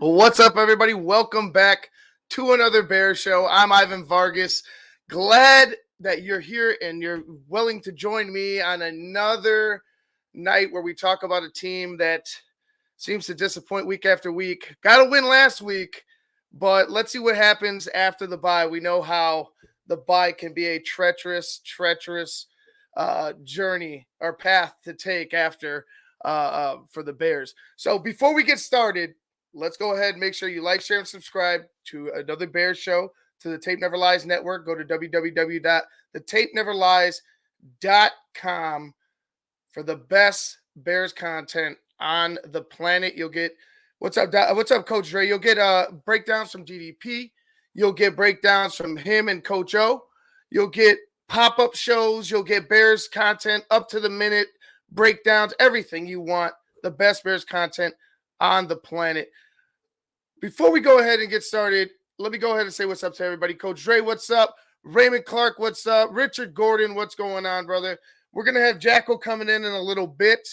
What's up, everybody? Welcome back to another Bears show. I'm Ivan Vargas. Glad that you're here and you're willing to join me on another night where we talk about a team that seems to disappoint week after week. Got a win last week, but let's see what happens after the bye. We know how the bye can be a treacherous journey or path to take after for the Bears. So before we get started, let's go ahead and make sure you like, share, and subscribe to another Bears show, to the Tape Never Lies Network. Go to www.thetapeneverlies.com for the best Bears content on the planet. You'll get what's up, Coach Dre. You'll get breakdowns from DDP. You'll get breakdowns from him and Coach O. You'll get pop-up shows. You'll get Bears content, up to the minute breakdowns, everything you want. The best Bears content on the planet. Before we go ahead and get started, let me go ahead and say what's up to everybody. Coach Dre, what's up? Raymond Clark, what's up? Richard Gordon, what's going on, brother? We're going to have Jackal coming in a little bit.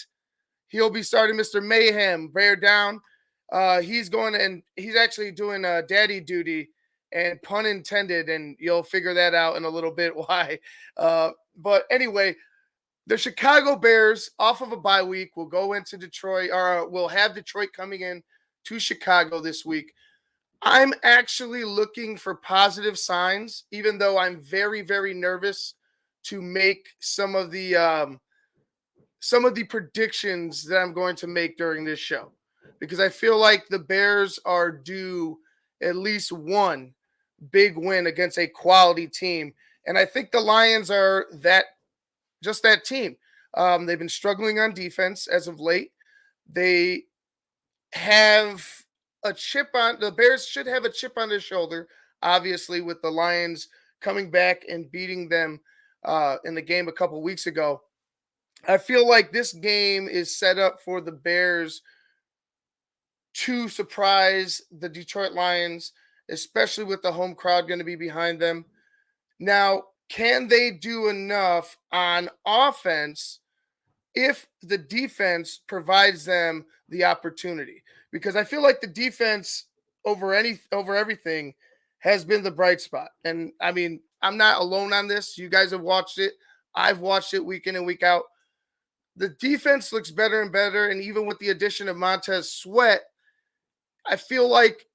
He'll be starting Mr. Mayhem, Bear Down. He's actually doing daddy duty, and pun intended, and you'll figure that out in a little bit why. But anyway, the Chicago Bears, off of a bye week, will go into Detroit, or we'll have Detroit coming in to Chicago this week. I'm actually looking for positive signs, even though I'm very, very nervous to make some of the predictions that I'm going to make during this show, because I feel like the Bears are due at least one big win against a quality team, and I think the Lions are just that team. They've been struggling on defense as of late. They have the Bears should have a chip on their shoulder, obviously, with the Lions coming back and beating them in the game a couple weeks ago. I feel like this game is set up for the Bears to surprise the Detroit Lions, especially with the home crowd going to be behind them. Now, can they do enough on offense if the defense provides them the opportunity? Because I feel like the defense over everything has been the bright spot. And I mean, I'm not alone on this. You guys have watched it. I've watched it week in and week out. The defense looks better and better. And even with the addition of Montez Sweat, I feel like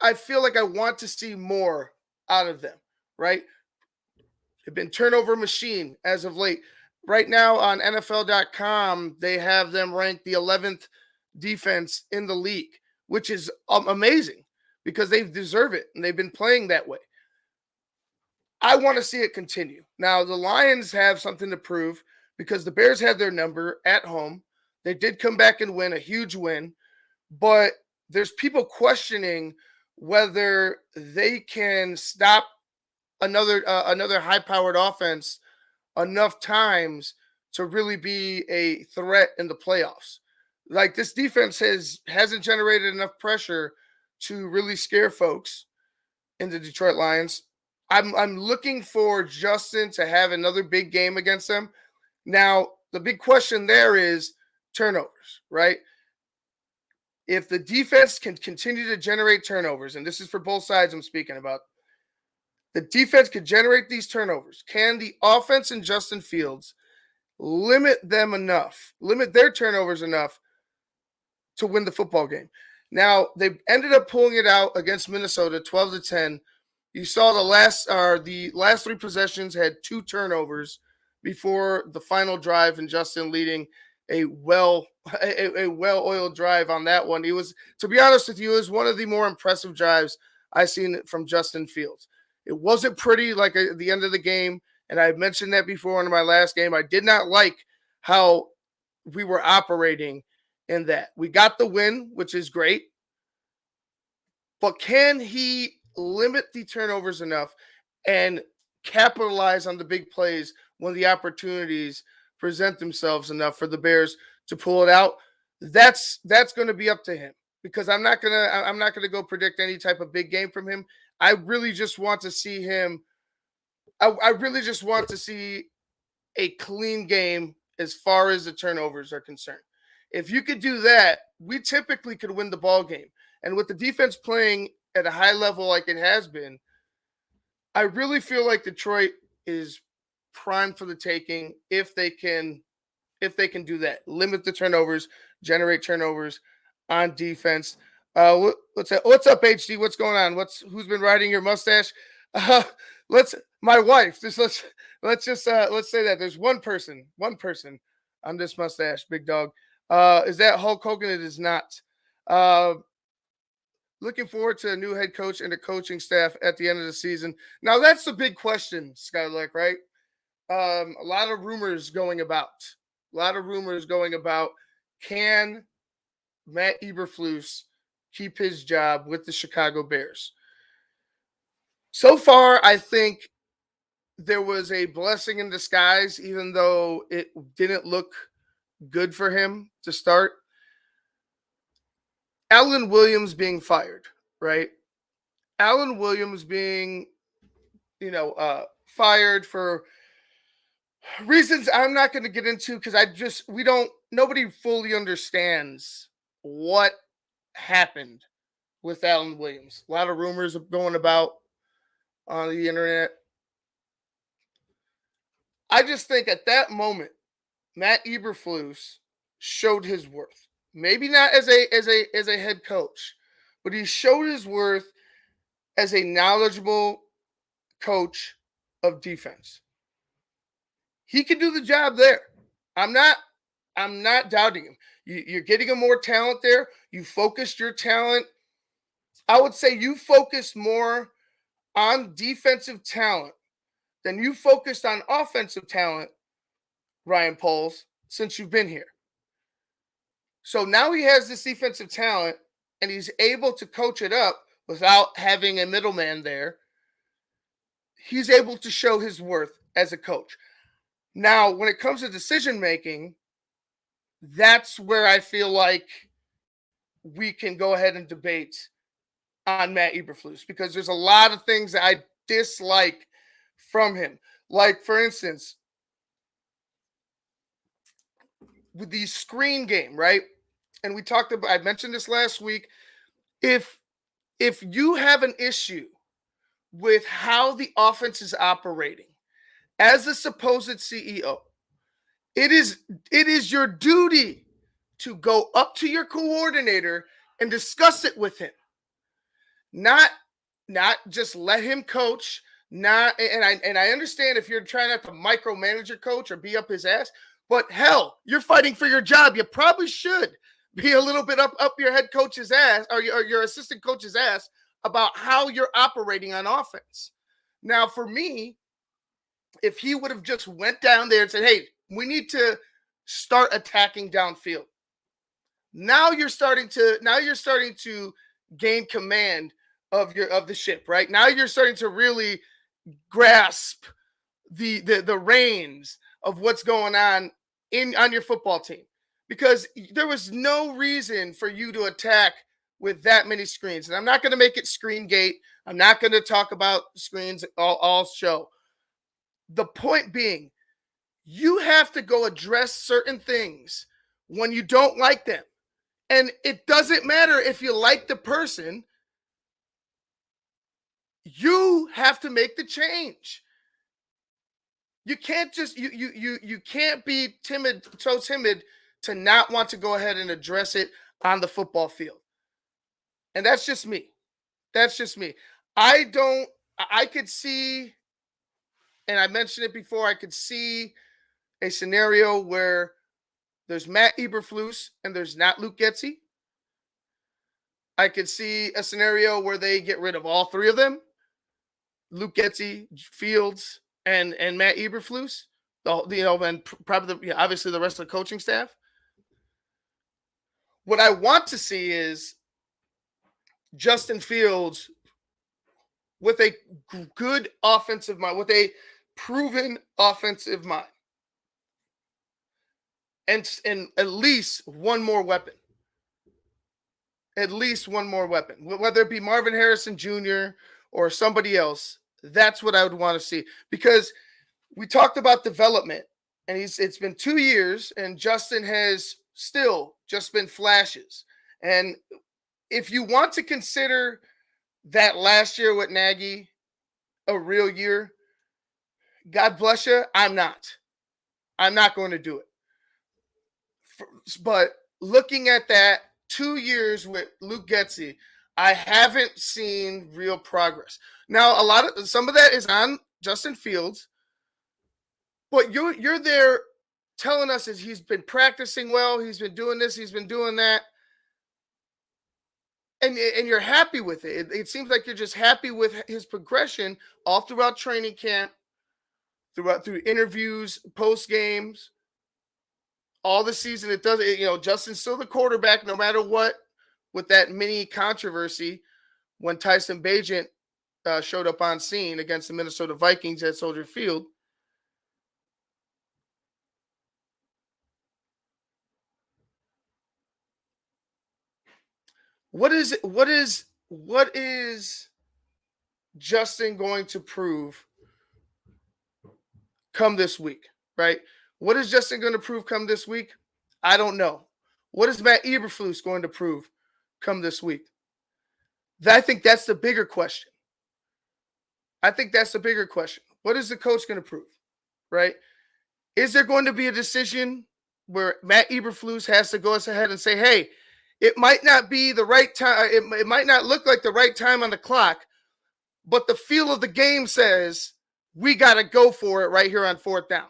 I want to see more out of them, right? They've been turnover machine as of late. Right now on NFL.com, they have them ranked the 11th defense in the league, which is amazing because they deserve it, and they've been playing that way. I want to see it continue. Now, the Lions have something to prove because the Bears have their number at home. They did come back and win, a huge win, but there's people questioning whether they can stop another high-powered offense enough times to really be a threat in the playoffs. Like, this defense hasn't generated enough pressure to really scare folks in the Detroit Lions. I'm looking for Justin to have another big game against them. Now, the big question there is turnovers, right? If the defense can continue to generate turnovers, and this is for both sides I'm speaking about, the defense could generate these turnovers. Can the offense and Justin Fields limit their turnovers enough to win the football game? Now, they ended up pulling it out against Minnesota 12-10. You saw the last three possessions had 2 turnovers before the final drive, and Justin leading a well-oiled drive on that one. To be honest with you, it was one of the more impressive drives I've seen from Justin Fields. It wasn't pretty like at the end of the game, and I mentioned that before in my last game. I did not like how we were operating in that. We got the win, which is great, but can he limit the turnovers enough and capitalize on the big plays when the opportunities present themselves enough for the Bears to pull it out? That's going to be up to him, because I'm not gonna go predict any type of big game from him. I really just want to see him. I really just want to see a clean game as far as the turnovers are concerned. If you could do that, we typically could win the ball game. And with the defense playing at a high level like it has been, I really feel like Detroit is primed for the taking if they can do that. Limit the turnovers, generate turnovers on defense. What's up, HD? What's going on? Who's been riding your mustache? Uh, let's my wife. Let's say that there's one person on this mustache, big dog. Is that Hulk Hogan? It is not. Uh, Looking forward to a new head coach and a coaching staff at the end of the season. Now that's the big question, Skylick, right? A lot of rumors going about. Can Matt Eberflus keep his job with the Chicago Bears? So far, I think there was a blessing in disguise, even though it didn't look good for him to start. Alan Williams being fired, right? Alan Williams being, fired for reasons I'm not going to get into because nobody fully understands what happened with Alan Williams. A lot of rumors going about on the internet. I just think at that moment, Matt Eberflus showed his worth. Maybe not as a head coach, but he showed his worth as a knowledgeable coach of defense. He can do the job there. I'm not doubting him. You're getting him more talent there. You focused your talent. I would say you focused more on defensive talent than you focused on offensive talent, Ryan Poles, since you've been here. So now he has this defensive talent and he's able to coach it up without having a middleman there. He's able to show his worth as a coach. Now, when it comes to decision making, that's where I feel like we can go ahead and debate on Matt Eberflus because there's a lot of things that I dislike from him. Like, for instance, with the screen game, right? And I mentioned this last week. If you have an issue with how the offense is operating as a supposed CEO, it is your duty to go up to your coordinator and discuss it with him. Not just let him coach. And I understand if you're trying not to micromanage your coach or be up his ass, but hell, you're fighting for your job. You probably should be a little bit up your head coach's ass or your assistant coach's ass about how you're operating on offense. Now, for me, if he would have just went down there and said, hey, we need to start attacking downfield. Now you're starting to gain command of the ship, right? Now you're starting to really grasp the reins of what's going on on your football team. Because there was no reason for you to attack with that many screens. And I'm not going to make it screen gate. I'm not going to talk about screens all show. The point being, you have to go address certain things when you don't like them. And it doesn't matter if you like the person. You have to make the change. You can't just you can't be so timid to not want to go ahead and address it on the football field. And that's just me. I could see, and I mentioned it before, I could see a scenario where there's Matt Eberflus and there's not Luke Getsy. I could see a scenario where they get rid of all three of them. Luke Getsy, Fields, and Matt Eberflus. And probably obviously the rest of the coaching staff. What I want to see is Justin Fields with a good offensive mind, with a proven offensive mind. And at least one more weapon. Whether it be Marvin Harrison Jr. or somebody else, that's what I would want to see. Because we talked about development, and it's been 2 years, and Justin has still just been flashes. And if you want to consider that last year with Nagy a real year, God bless you. I'm not. I'm not going to do it. But looking at that 2 years with Luke Getsy, I haven't seen real progress. Now, some of that is on Justin Fields, but you're there telling us is he's been practicing well, he's been doing this, he's been doing that, and you're happy with it. It seems like you're just happy with his progression all throughout training camp, through interviews, post games, all the season. It does, Justin's still the quarterback no matter what. With that mini controversy when Tyson Bagent showed up on scene against the Minnesota Vikings at Soldier Field. What is Justin going to prove come this week, right? What is Justin going to prove come this week? I don't know. What is Matt Eberflus going to prove come this week? I think that's the bigger question. What is the coach going to prove, right? Is there going to be a decision where Matt Eberflus has to go ahead and say, hey, it might not be the right time. It might not look like the right time on the clock, but the feel of the game says we got to go for it right here on 4th down.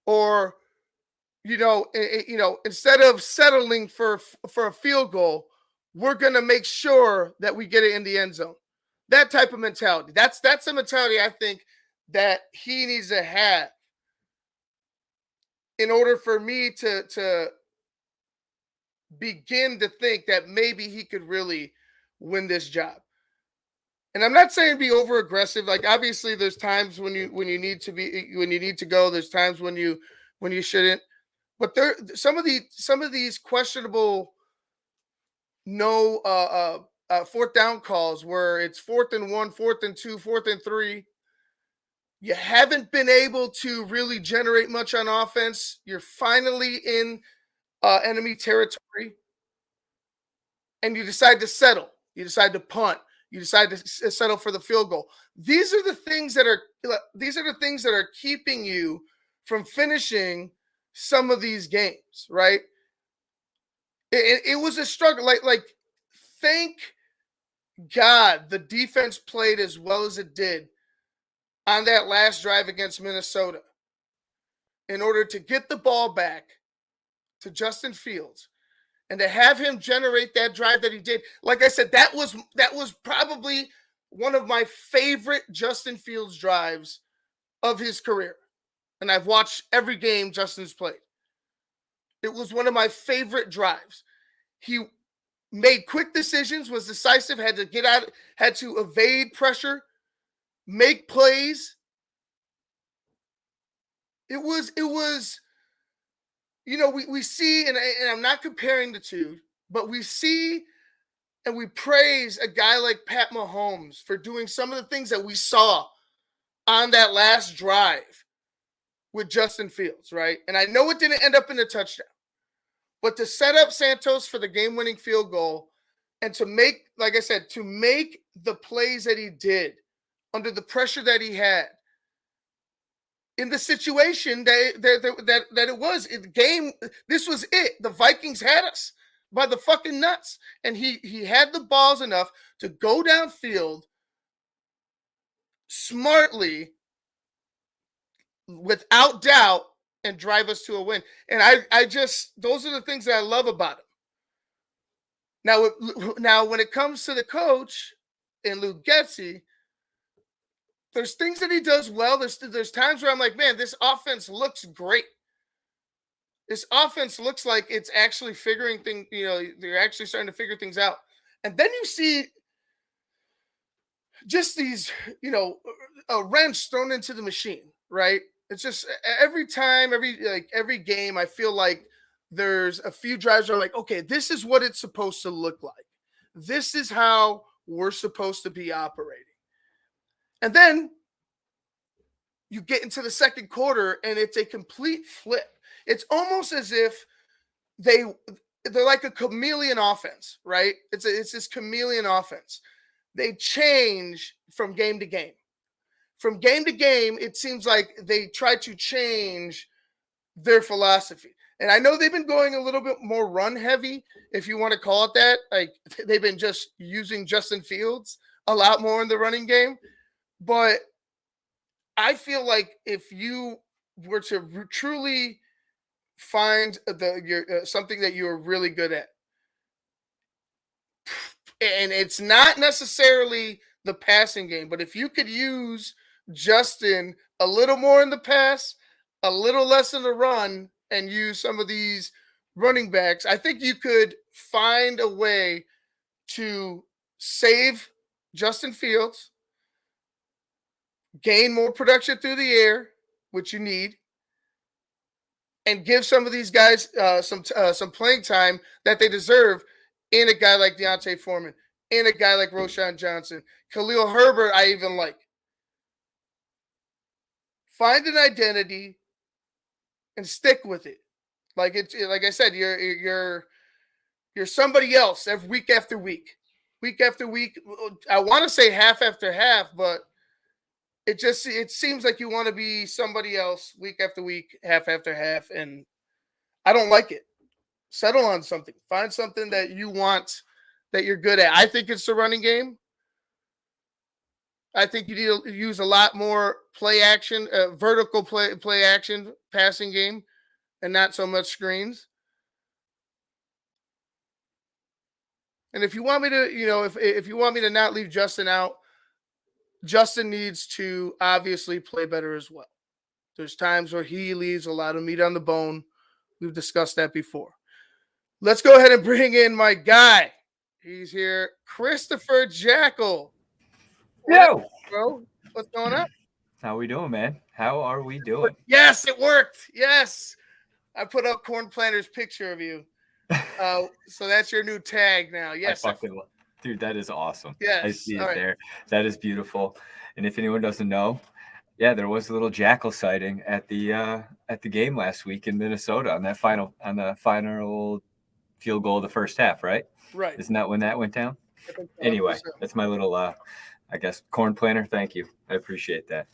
Or, instead of settling for a field goal, we're going to make sure that we get it in the end zone. That type of mentality. That's the mentality I think that he needs to have in order for me to begin to think that maybe he could really win this job. And I'm not saying be over aggressive. Like, obviously there's times when you need to go. There's times when you shouldn't. But there some of these questionable 4th down calls where it's 4th and 1, 4th and 2, 4th and 3. You haven't been able to really generate much on offense. You're finally in enemy territory, and you decide to settle. You decide to punt. You decide to settle for the field goal. These are the things that are keeping you from finishing some of these games, right? It was a struggle. Like, thank God the defense played as well as it did on that last drive against Minnesota in order to get the ball back to Justin Fields and to have him generate that drive that he did. Like I said, that was probably one of my favorite Justin Fields drives of his career. And I've watched every game Justin's played. It was one of my favorite drives. He made quick decisions, was decisive, had to get out, had to evade pressure, make plays. It was, we see, and I'm not comparing the two, but we see and we praise a guy like Pat Mahomes for doing some of the things that we saw on that last drive with Justin Fields, right? And I know it didn't end up in a touchdown, but to set up Santos for the game-winning field goal and to make, like I said, to make the plays that he did under the pressure that he had in the situation that it was in the game. This was it. The Vikings had us by the fucking nuts. And he had the balls enough to go downfield smartly, without doubt, and drive us to a win. And I just, those are the things that I love about him. Now, when it comes to the coach and Luke Getsy, there's things that he does well. There's times where I'm like, man, this offense looks great. This offense looks like it's actually figuring things, they're actually starting to figure things out. And then you see just these, a wrench thrown into the machine, right? It's just every time, every game, I feel like there's a few drives where I'm like, okay, this is what it's supposed to look like. This is how we're supposed to be operating. And then you get into the second quarter and it's a complete flip. It's almost as if they're like a chameleon offense, right? It's this chameleon offense. They change from game to game. From game to game, it seems like they try to change their philosophy. And I know they've been going a little bit more run heavy, if you want to call it that. Like they've been just using Justin Fields a lot more in the running game. But I feel like if you were to truly find something that you are really good at, and it's not necessarily the passing game, but if you could use Justin a little more in the pass, a little less in the run, and use some of these running backs, I think you could find a way to save Justin Fields, gain more production through the air, which you need, and give some of these guys some playing time that they deserve in a guy like Deontay Foreman, in a guy like Roschon Johnson. Khalil Herbert, I even like. Find an identity and stick with it. Like I said, you're somebody else every week after week. Week after week. I want to say half after half, but it seems like you want to be somebody else week after week, half after half, and I don't like it. Settle on something. Find something that you want, that you're good at. I think it's the running game. I think you need to use a lot more play action, vertical play action passing game, and not so much screens. And if you want me to, if you want me to not leave Justin out, Justin needs to obviously play better as well. There's times where he leaves a lot of meat on the bone. We've discussed that before. Let's go ahead and bring in my guy. He's here, Christopher Jackal. Yo, bro, what's going on? How we doing, man? How are we doing? Yes, it worked. Yes, I put up Corn Planter's picture of you. So that's your new tag now. Yes, dude, that is awesome. Yes, I see it there. That is beautiful. And if anyone doesn't know, yeah, there was a little Jackal sighting at the game last week in Minnesota on the final field goal of the first half, right? Right. Isn't that when that went down? Anyway, that's my little I guess Corn Planter. Thank you. I appreciate that.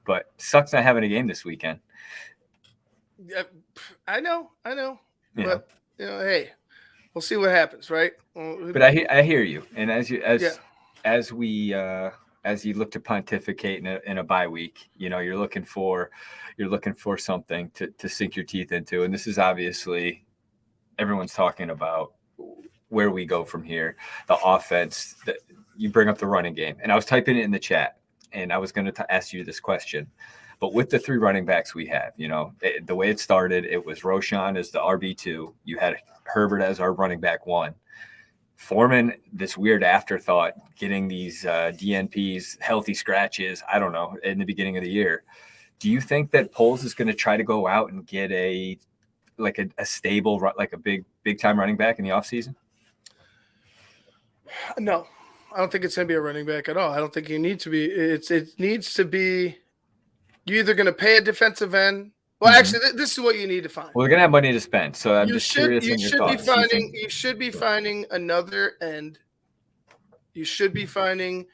But sucks not having a game this weekend. Yeah, I know. But hey, we'll see what happens, right? But I hear you, and as you look to pontificate in a bye week, you're looking for something to sink your teeth into, and this is obviously everyone's talking about where we go from here. The offense, that you bring up the running game, and I was typing it in the chat, and I was going to ask you this question. But with the three running backs we have, the way it started, it was Roschon as the RB2. You had Herbert as our running back 1. Foreman, this weird afterthought, getting these DNPs, healthy scratches, I don't know, in the beginning of the year. Do you think that Poles is going to try to go out and get a stable, like a big time running back in the offseason? No, I don't think it's going to be a running back at all. I don't think you need to be. It needs to be. You're either going to pay a defensive end. Well, actually, this is what you need to find. Well, they're going to have money to spend, so I'm just curious on your thoughts. You should be finding another end. You should be finding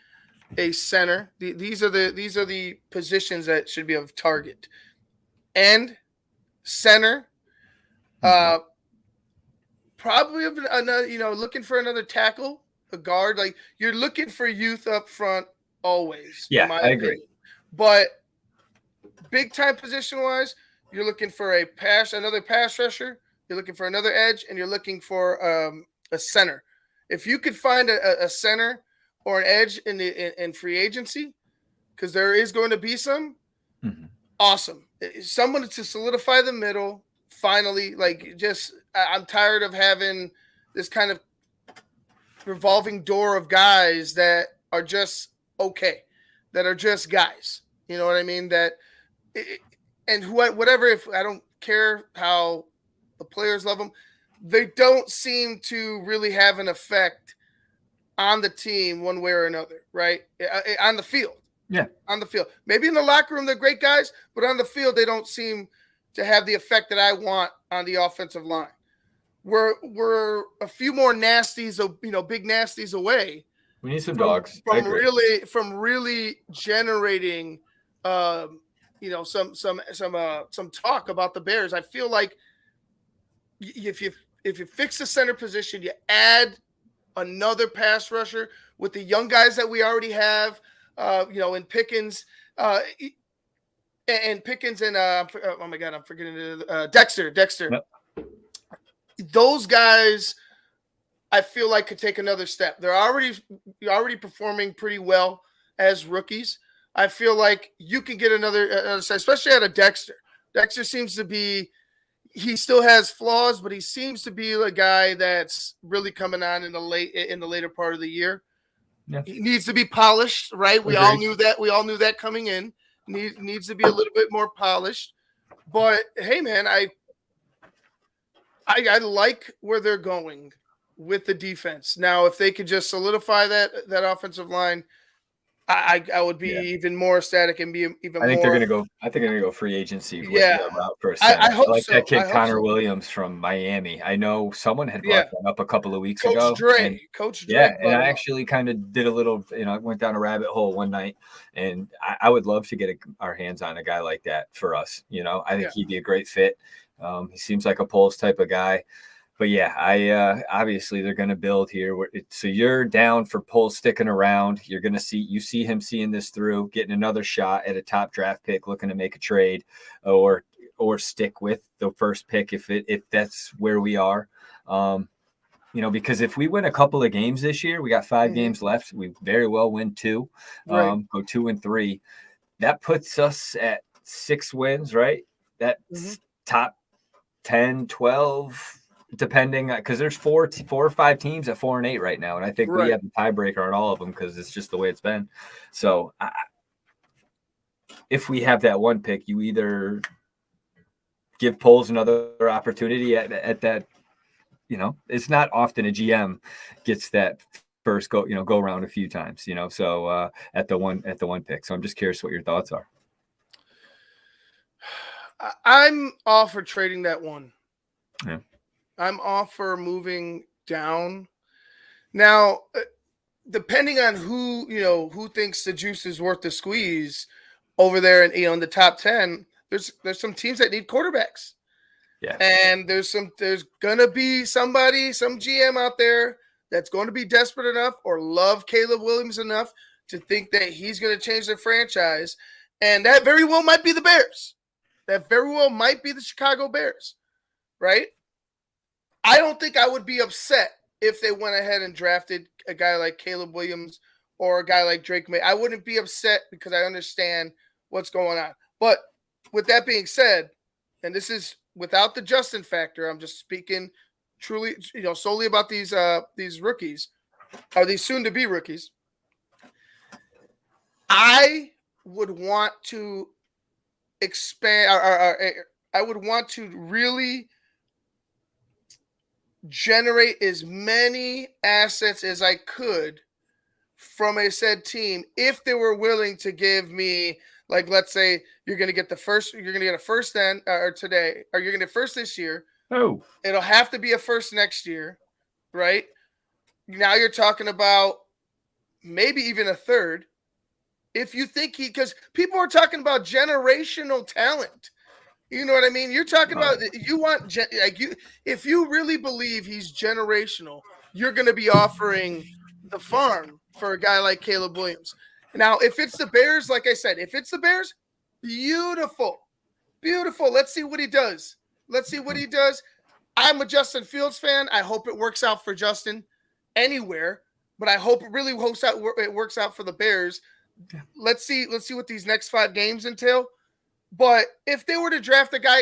a center. These are the positions that should be of target. End, center, probably another. Looking for another tackle, a guard. Like you're looking for youth up front always. Yeah, I agree. But big time position wise, you're looking for another pass rusher. You're looking for another edge, and you're looking for a center. If you could find a center or an edge in free agency, because there is going to be some, awesome. Someone to solidify the middle. Finally, I'm tired of having this kind of revolving door of guys that are just okay, that are just guys. You know what I mean? Whatever. If I don't care how the players love them, they don't seem to really have an effect on the team one way or another, right? On the field. Yeah. On the field. Maybe in the locker room, they're great guys, but on the field, they don't seem to have the effect that I want on the offensive line. we're a few more nasties, big nasties away. We need some dogs. From really generating, some talk about the Bears. I feel like if you fix the center position, you add another pass rusher with the young guys that we already have, in Pickens, and Pickens and oh my God, I'm forgetting Dexter. Yep. Those guys, I feel like could take another step. They're already performing pretty well as rookies. I feel like you can get another, especially out of Dexter. Dexter seems to be. He still has flaws, but he seems to be a guy that's really coming on in the later part of the year. Yeah. He needs to be polished, right? We all knew that. We all knew that coming in. Needs to be a little bit more polished. But hey, man, I like where they're going with the defense. Now, if they could just solidify that offensive line, I would be even more ecstatic and be even. I think more. They're gonna go. I think they're gonna go free agency. Yeah, for a center. I hope like so. That kid Connor Williams from Miami. I know someone had brought that up a couple of weeks ago. Coach Dre. Yeah, and I actually kind of did a little. I went down a rabbit hole one night, and I would love to get our hands on a guy like that for us. I think he'd be a great fit. He seems like a Poles type of guy. But yeah, obviously they're going to build here. So you're down for Poles sticking around. You're going to see him seeing this through, getting another shot at a top draft pick, looking to make a trade, or stick with the first pick if that's where we are. Because if we win a couple of games this year, we got 5 games left. We very well win 2, go 2-3. That puts us at 6 wins, right? That's top 10, 12. Depending, because there's 4 or 5 teams at 4-8 right now, and I think we have the tiebreaker on all of them because it's just the way it's been. So, if we have that one pick, you either give Poles another opportunity at that. It's not often a GM gets that first go around a few times. So at the one pick. So I'm just curious what your thoughts are. I'm all for trading that one. Yeah. I'm all for moving down. Now, depending on who thinks the juice is worth the squeeze over there and in the top 10, there's some teams that need quarterbacks. Yeah. And there's gonna be some GM out there that's going to be desperate enough or love Caleb Williams enough to think that he's going to change their franchise. And that very well might be the Bears. That very well might be the Chicago Bears, right? I don't think I would be upset if they went ahead and drafted a guy like Caleb Williams or a guy like Drake May. I wouldn't be upset because I understand what's going on. But with that being said, and this is without the Justin factor, I'm just speaking truly, solely about these rookies, or these soon-to-be rookies. I would want to expand, or I would want to really generate as many assets as I could from a said team if they were willing to give me, like, let's say you're going to get a first then or today, or you're going to get first this year. Oh, it'll have to be a first next year, right? Now you're talking about maybe even a third. If you think because people are talking about generational talent. You know what I mean? You're talking about if you really believe he's generational, you're going to be offering the farm for a guy like Caleb Williams. Now, if it's the Bears, like I said, beautiful. Let's see what he does. I'm a Justin Fields fan. I hope it works out for Justin anywhere, but I hope it works out for the Bears. Let's see what these next 5 games entail. But if they were to draft a guy,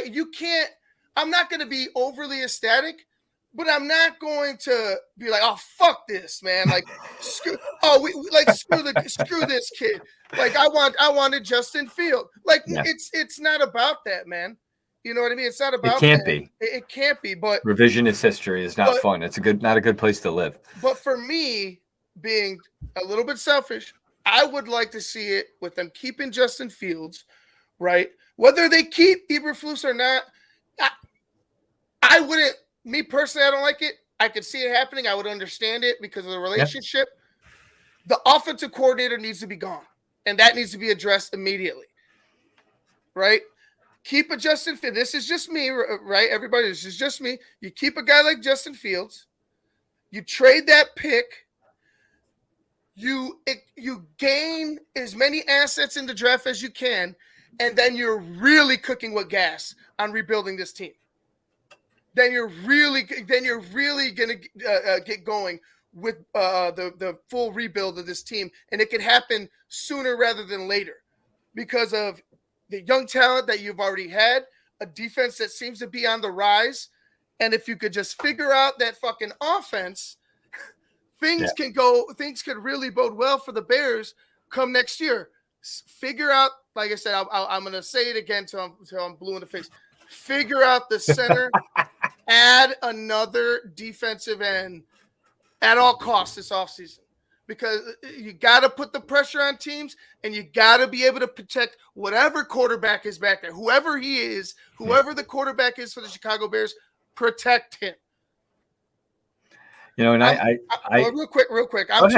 I'm not going to be overly ecstatic, but I'm not going to be like, oh, fuck this, man. Like, screw this kid. Like, I wanted Justin Fields. Like, it's not about that, man. You know what I mean? It's not about it. Can't that. be. It can't be. But revisionist history is not fun. It's not a good place to live. But for me, being a little bit selfish, I would like to see it with them keeping Justin Fields, right? Whether they keep Eberflus or not, I wouldn't Me personally, I don't like it. I could see it happening. I would understand it because of the relationship. The offensive coordinator needs to be gone, and that needs to be addressed immediately. Right? Keep a Justin Fields. This is just me, right? Everybody, this is just me. You keep a guy like Justin Fields. You trade that pick. You gain as many assets in the draft as you can, and then you're really cooking with gas on rebuilding this team. Then you're really gonna get going with the full rebuild of this team, and it can happen sooner rather than later because of the young talent that you've already had, a defense that seems to be on the rise, and if you could just figure out that fucking offense, things could really bode well for the Bears come next year. Figure out, like I said, I'm going to say it again until I'm blue in the face. Figure out the center, add another defensive end at all costs this offseason. Because you got to put the pressure on teams, and you got to be able to protect whatever quarterback is back there. Whoever he is, whoever the quarterback is for the Chicago Bears, protect him. You know, and I real quick. I'm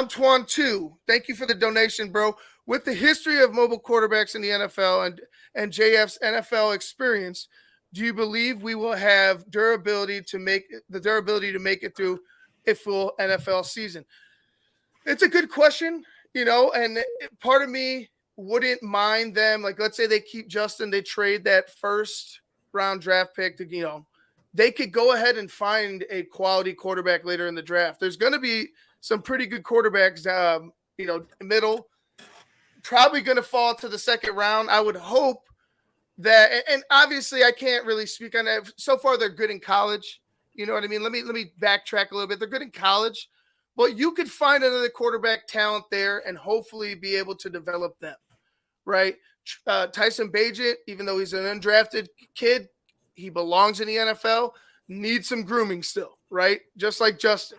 Twan too. Thank you for the donation, bro. With the history of mobile quarterbacks in the NFL and JF's NFL experience, do you believe we will have durability to make it through a full NFL season? It's a good question, you know, and part of me wouldn't mind them. Like, let's say they keep Justin, they trade that first round draft pick to, you know, they could go ahead and find a quality quarterback later in the draft. There's going to be some pretty good quarterbacks, you know, middle, probably going to fall to the second round. I would hope that, and obviously I can't really speak on that. So far, they're good in college. You know what I mean? Let me backtrack a little bit. They're good in college, but you could find another quarterback talent there and hopefully be able to develop them, right? Tyson Bagent, even though he's an undrafted kid, he belongs in the NFL, needs some grooming still, right? Just like Justin.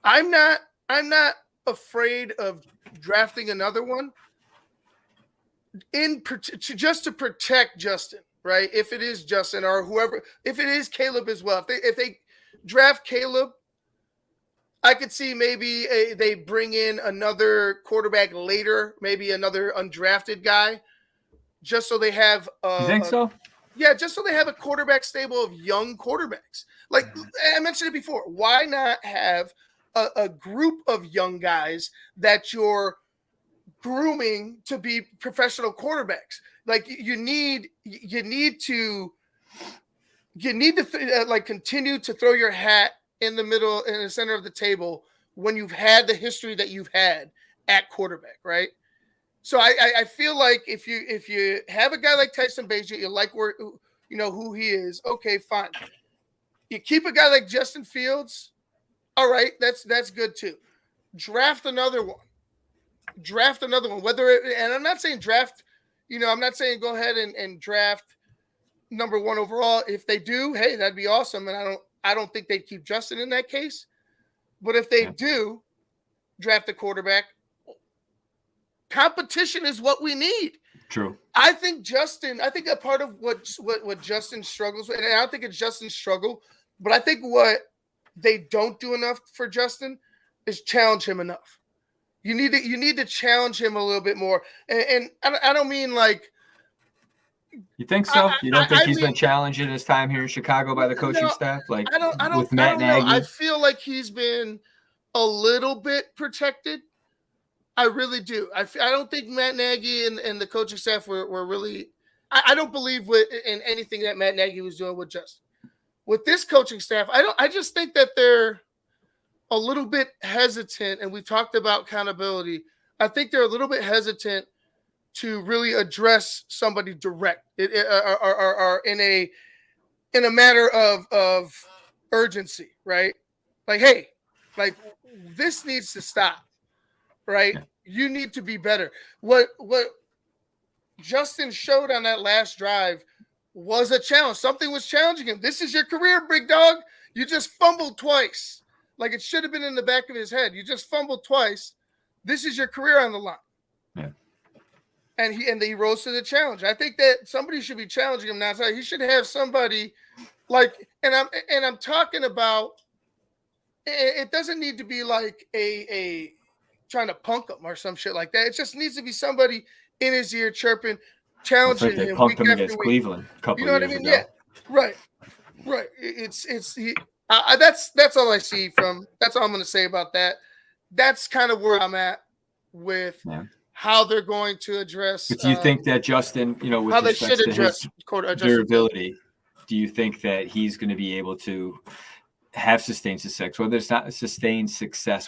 I'm not afraid of drafting another one just to protect Justin, right? If it is Justin or whoever, if it is Caleb as well. If they draft Caleb, I could see maybe they bring in another quarterback later, maybe another undrafted guy, just so they have you think so? Yeah, just so they have a quarterback stable of young quarterbacks. Like I mentioned it before, why not have a group of young guys that you're grooming to be professional quarterbacks? Like you need to like continue to throw your hat in the middle, in the center of the table when you've had the history that you've had at quarterback, right? So I feel like if you have a guy like Tyson Bagent, you like where you know who he is, okay, fine. You keep a guy like Justin Fields, all right, that's good too. Draft another one. And I'm not saying draft, you know, I'm not saying go ahead and draft number one overall. If they do, hey, that'd be awesome. And I don't think they'd keep Justin in that case. But if they do draft a quarterback, competition is what we need. True. I think a part of what Justin struggles with, and I don't think it's Justin's struggle, but I think what they don't do enough for Justin is challenge him enough. You need to challenge him a little bit more. And I don't mean like. You think so? You don't think he's been challenged in his time here in Chicago by the coaching staff? Like with Matt Nagy? I feel like he's been a little bit protected. I really do. I don't think Matt Nagy and the coaching staff were really – I don't believe in anything that Matt Nagy was doing with Justin. With this coaching staff, I just think that they're a little bit hesitant, and we talked about accountability. I think they're a little bit hesitant to really address somebody direct or in a matter of urgency, right? Like, hey, like this needs to stop. Right? You need to be better. What Justin showed on that last drive was a challenge. Something was challenging him. This is your career, big dog. You just fumbled twice. Like it should have been in the back of his head. You just fumbled twice. This is your career on the line. Yeah. and he rose to the challenge. I think that somebody should be challenging him now. So he should have somebody like, and I'm talking about. It doesn't need to be like a trying to punk him or some shit like that. It just needs to be somebody in his ear chirping, Well, it's like challenging they him punked week him after against week. Cleveland a couple You know what I years mean? ago. Yeah, right. Right. It's he. That's all I see from. That's all I'm going to say about that. That's kind of where I'm at with how they're going to address. But do you think that Justin, with how they should respect to address his durability, do you think that he's going to be able to have sustained success, whether it's not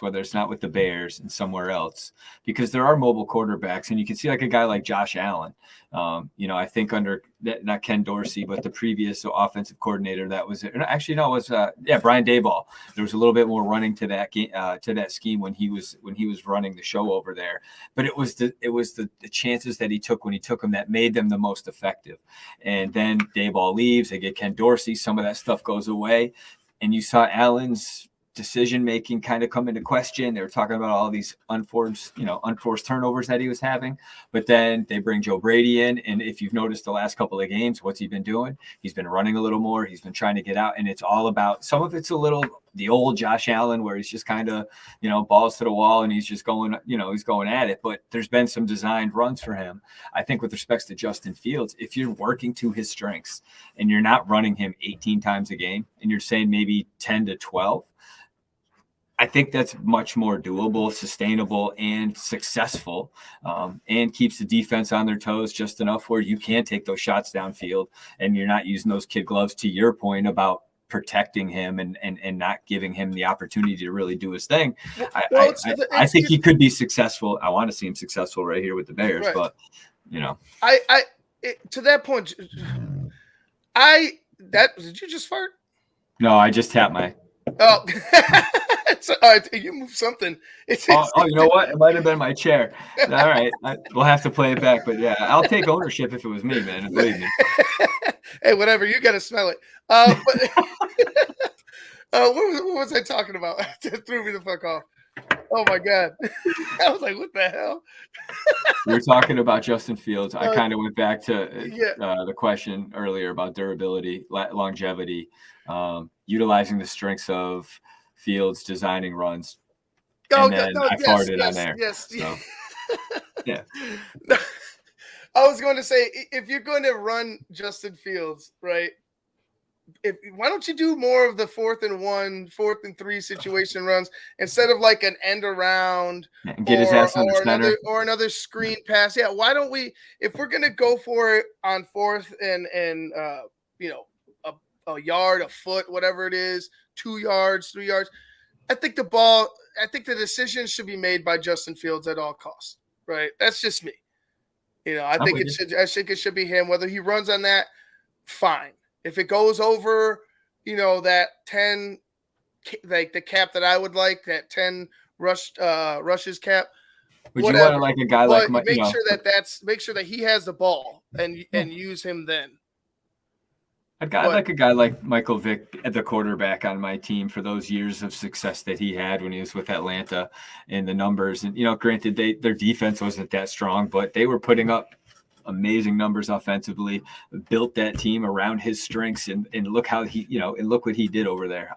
whether it's not with the Bears and somewhere else, because there are mobile quarterbacks, and you can see like a guy like Josh Allen. I think under not Ken Dorsey, but the previous offensive coordinator that was actually no, it was Brian Daboll. There was a little bit more running to that scheme when he was running the show over there. But it was the chances that he took when he took them that made them the most effective. And then Daboll leaves, they get Ken Dorsey, some of that stuff goes away. And you saw Allen's decision-making kind of come into question. They were talking about all these unforced turnovers that he was having. But then they bring Joe Brady in. And if you've noticed the last couple of games, what's he been doing? He's been running a little more. He's been trying to get out. And it's all about, some of it's a little the old Josh Allen where he's just kind of, balls to the wall and he's just going, he's going at it. But there's been some designed runs for him. I think with respects to Justin Fields, if you're working to his strengths and you're not running him 18 times a game and you're saying maybe 10 to 12, I think that's much more doable, sustainable, and successful, and keeps the defense on their toes just enough where you can take those shots downfield and you're not using those kid gloves, to your point about protecting him and not giving him the opportunity to really do his thing. I think he could be successful. I want to see him successful right here with the Bears, right. But to that point, did you just fart? No, I just tapped my. Oh, you moved something. You know what? It might have been my chair. All right, we'll have to play it back. But yeah, I'll take ownership if it was me, man. Believe me. Hey, whatever. You got to smell it. What was I talking about? That threw me the fuck off. Oh my god! I was like, "What the hell?" We were talking about Justin Fields. I kind of went back to the question earlier about durability, longevity, utilizing the strengths of Fields, designing runs. I farted on there. Yes. So, yeah. I was going to say, if you're going to run Justin Fields, right? Why don't you do more of the 4th and 1, 4th and 3 situation runs instead of like an end around and get his ass under center or another screen pass? Yeah, why don't we? If we're gonna go for it on 4th and a yard, a foot, whatever it is, 2 yards, 3 yards, I think the decision should be made by Justin Fields at all costs. Right? That's just me. I think it should be him. Whether he runs on that, fine. If it goes over, that 10, like the cap that I would like, that 10 rushes cap. Would you want to like a guy like make sure that he has the ball and use him then. I'd like a guy like Michael Vick at the quarterback on my team for those years of success that he had when he was with Atlanta and the numbers. And, granted, their defense wasn't that strong, but they were putting up amazing numbers offensively, built that team around his strengths, and look how and look what he did over there.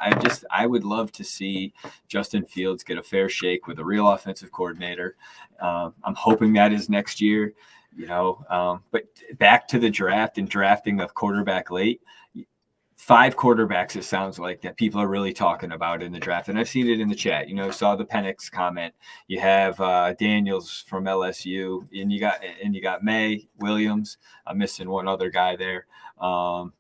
I would love to see Justin Fields get a fair shake with a real offensive coordinator. I'm hoping that is next year, but back to the draft and drafting a quarterback late. 5 quarterbacks, it sounds like, that people are really talking about in the draft. And I've seen it in the chat. Saw the Penix comment. You have Daniels from LSU, and you got May, Williams. I'm missing one other guy there. Bo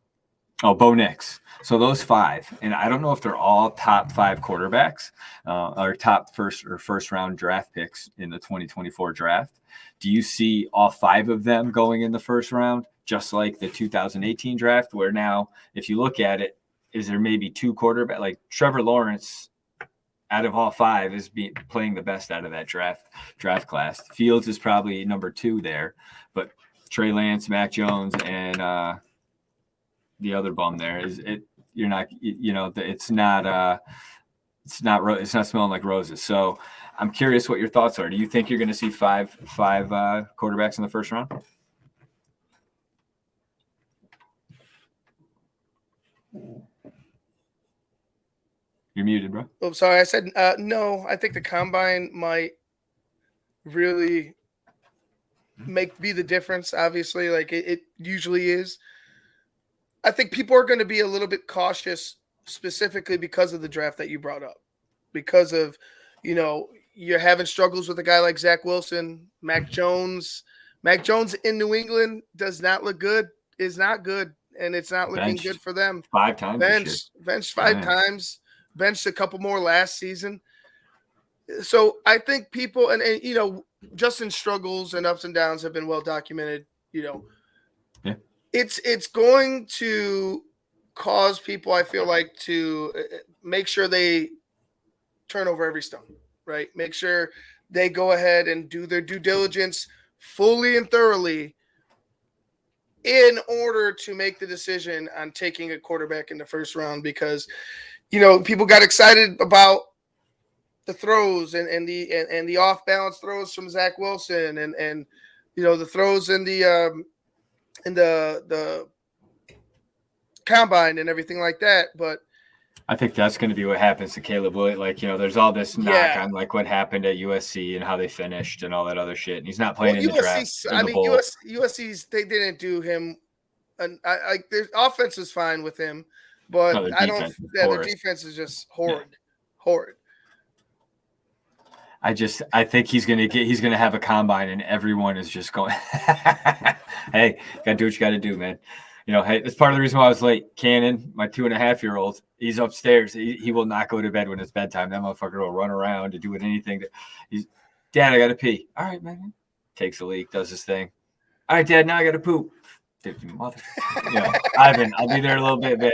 Nix. So those 5. And I don't know if they're all top 5 quarterbacks or top first round draft picks in the 2024 draft. Do you see all 5 of them going in the first round? Just like the 2018 draft, where now, if you look at it, is there maybe 2 quarterbacks? Like Trevor Lawrence, out of all 5, is playing the best out of that draft class. Fields is probably number 2 there, but Trey Lance, Mac Jones, and the other bum there is it. You're not, it's not. it's not smelling like roses. So I'm curious what your thoughts are. Do you think you're going to see five quarterbacks in the first round? You're muted, bro. Oh, sorry. I said no. I think the combine might really be the difference. Obviously, like it usually is. I think people are going to be a little bit cautious, specifically because of the draft that you brought up, because of, you're having struggles with a guy like Zach Wilson, Mac Jones. Mac Jones in New England does not look good. Is not good, and it's not looking good for them. 5 times Benched 5 times. Benched a couple more last season. So I think people and Justin's struggles and ups and downs have been well documented. Yeah. It's going to cause people, I feel like, to make sure they turn over every stone, right? Make sure they go ahead and do their due diligence fully and thoroughly in order to make the decision on taking a quarterback in the first round, because people got excited about the throws and the off balance throws from Zach Wilson and the throws in the combine and everything like that. But I think that's going to be what happens to Caleb Williams. Like, there's all this knock on like what happened at USC and how they finished and all that other shit. And he's not playing in the draft. USC's they didn't do him. And their offense is fine with him, but I don't. Yeah, the defense is just horrid. I think he's gonna have a combine and everyone is just going, hey, gotta do what you gotta do, man. Hey, that's part of the reason why I was late. Cannon, my 2.5-year-old, he's upstairs. He will not go to bed when it's bedtime. That motherfucker will run around and do anything. Dad, I gotta pee. All right, man. Takes a leak, does his thing. All right, Dad, now I gotta poop. Dude, mother. Ivan, I'll be there a little bit, man.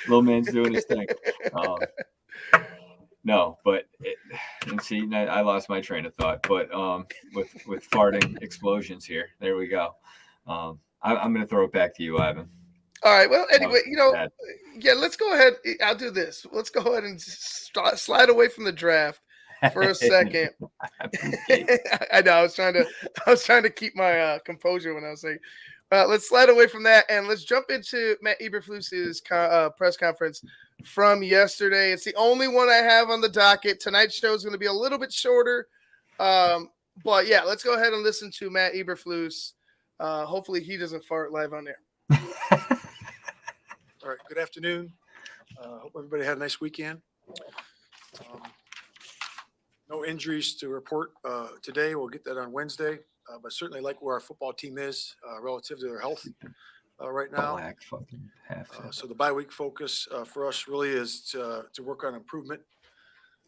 Little man's doing his thing. No, but I lost my train of thought. But with farting explosions here, there we go. I'm going to throw it back to you, Ivan. All right. Well, anyway, let's go ahead. I'll do this. Let's go ahead and slide away from the draft for a second. I know. I was trying to keep my composure when I was saying. Let's slide away from that and let's jump into Matt Eberflus's press conference from yesterday. It's the only one I have on the docket. Tonight's show is going to be a little bit shorter, but yeah, let's go ahead and listen to Matt Eberflus. Hopefully he doesn't fart live on air. All right. Good afternoon. Hope everybody had a nice weekend. No injuries to report today. We'll get that on Wednesday. But certainly like where our football team is relative to their health right now. So the bye week focus for us really is to work on improvement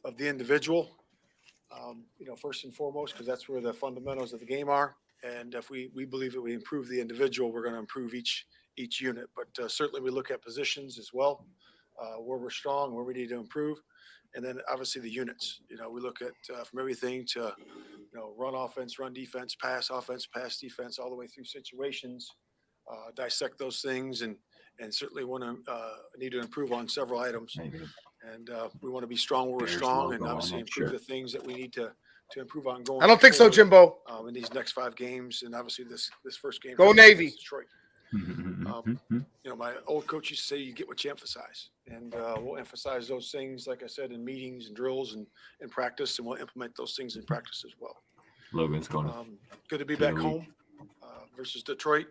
of the individual, first and foremost, because that's where the fundamentals of the game are. And if we believe that we improve the individual, we're going to improve each unit. But certainly we look at positions as well, where we're strong, where we need to improve. And then obviously the units, we look at from everything to, run offense, run defense, pass offense, pass defense, all the way through situations, dissect those things and certainly need to improve on several items. And we want to be strong where we're strong and obviously improve the things that we need to improve on going. I don't think so, Jimbo. In these next 5 games and obviously this first game. Go Navy. Detroit. My old coach used to say you get what you emphasize, and we'll emphasize those things, like I said, in meetings and drills and in practice, and we'll implement those things in practice as well. Logan's going. Good to be back home versus Detroit,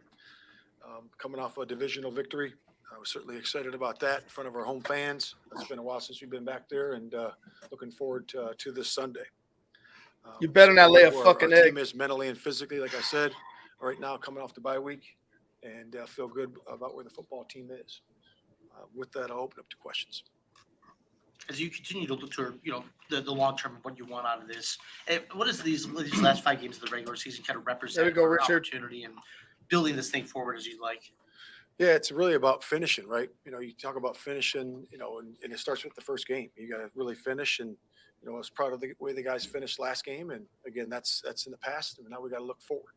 coming off a divisional victory. I was certainly excited about that in front of our home fans. It's been a while since we've been back there, and looking forward to this Sunday. You better not lay a fucking egg. Our team is mentally and physically, like I said, right now coming off the bye week. And feel good about where the football team is. With that, I'll open up to questions. As you continue to look to, the long term of what you want out of this, what does these last 5 games of the regular season kind of represent? There we go, Richard. Opportunity and building this thing forward as you'd like. Yeah, it's really about finishing, right? You talk about finishing, and it starts with the first game. You got to really finish, and I was proud of the way the guys finished last game. And again, that's in the past, and now we got to look forward.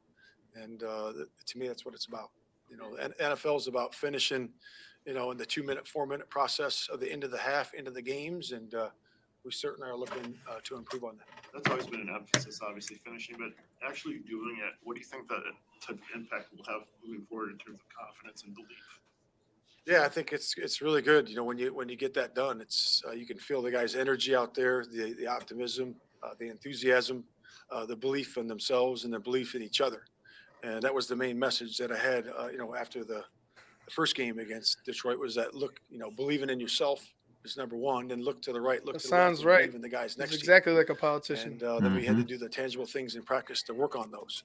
And to me, that's what it's about. NFL is about finishing, in the 2-minute, 4-minute process of the end of the half, into the games. And we certainly are looking to improve on that. That's always been an emphasis, obviously finishing, but actually doing it. What do you think that type of impact will have moving forward in terms of confidence and belief? Yeah, I think it's really good. When you get that done, it's you can feel the guys' energy out there, the optimism, the enthusiasm, the belief in themselves and the belief in each other. And that was the main message that I had, after the first game against Detroit was that believing in yourself is number one. Then look to the right, look That to the left, sounds and right. believe in the guys next It's to you. exactly like a politician. And then we had to do the tangible things in practice to work on those.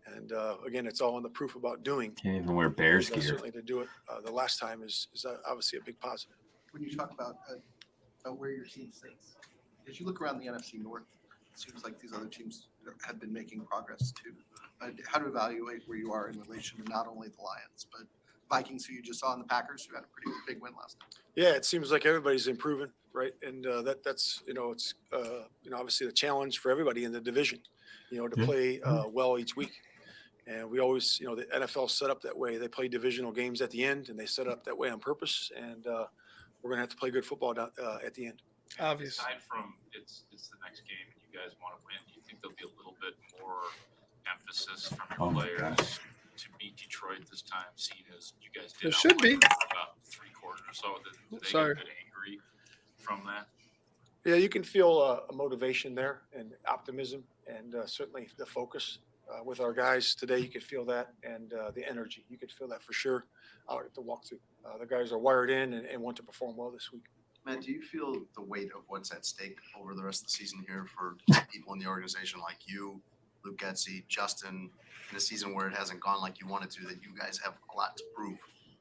And again, it's all in the proof about doing. Can't even wear Bears So gear. certainly to do it the last time is obviously a big positive. When you talk about where your team sits, as you look around the NFC North, it seems like these other teams have been making progress too. How to evaluate where you are in relation to not only the Lions, but Vikings, who you just saw, and the Packers, who had a pretty big win last night? Yeah, it seems like everybody's improving, right? And that's it's obviously the challenge for everybody in the division, to play well each week. And we always, the NFL set up that way. They play divisional games at the end, and they set up that way on purpose. And we're going to have to play good football at the end. Obviously. Aside from it's the next game and you guys want to win, do you think there'll be a little bit more emphasis from your players to beat Detroit this time, seeing as you guys did There should be. about 3/4 or so? Do they Sorry. get a bit angry from that? Yeah, you can feel a motivation there and optimism, and certainly the focus with our guys today. You could feel that, and the energy. You could feel that for sure out at the walkthrough. The guys are wired in and want to perform well this week. Matt, do you feel the weight of what's at stake over the rest of the season here for people in the organization like you, Luke Getsy, Justin, in a season where it hasn't gone like you wanted to, that you guys have a lot to prove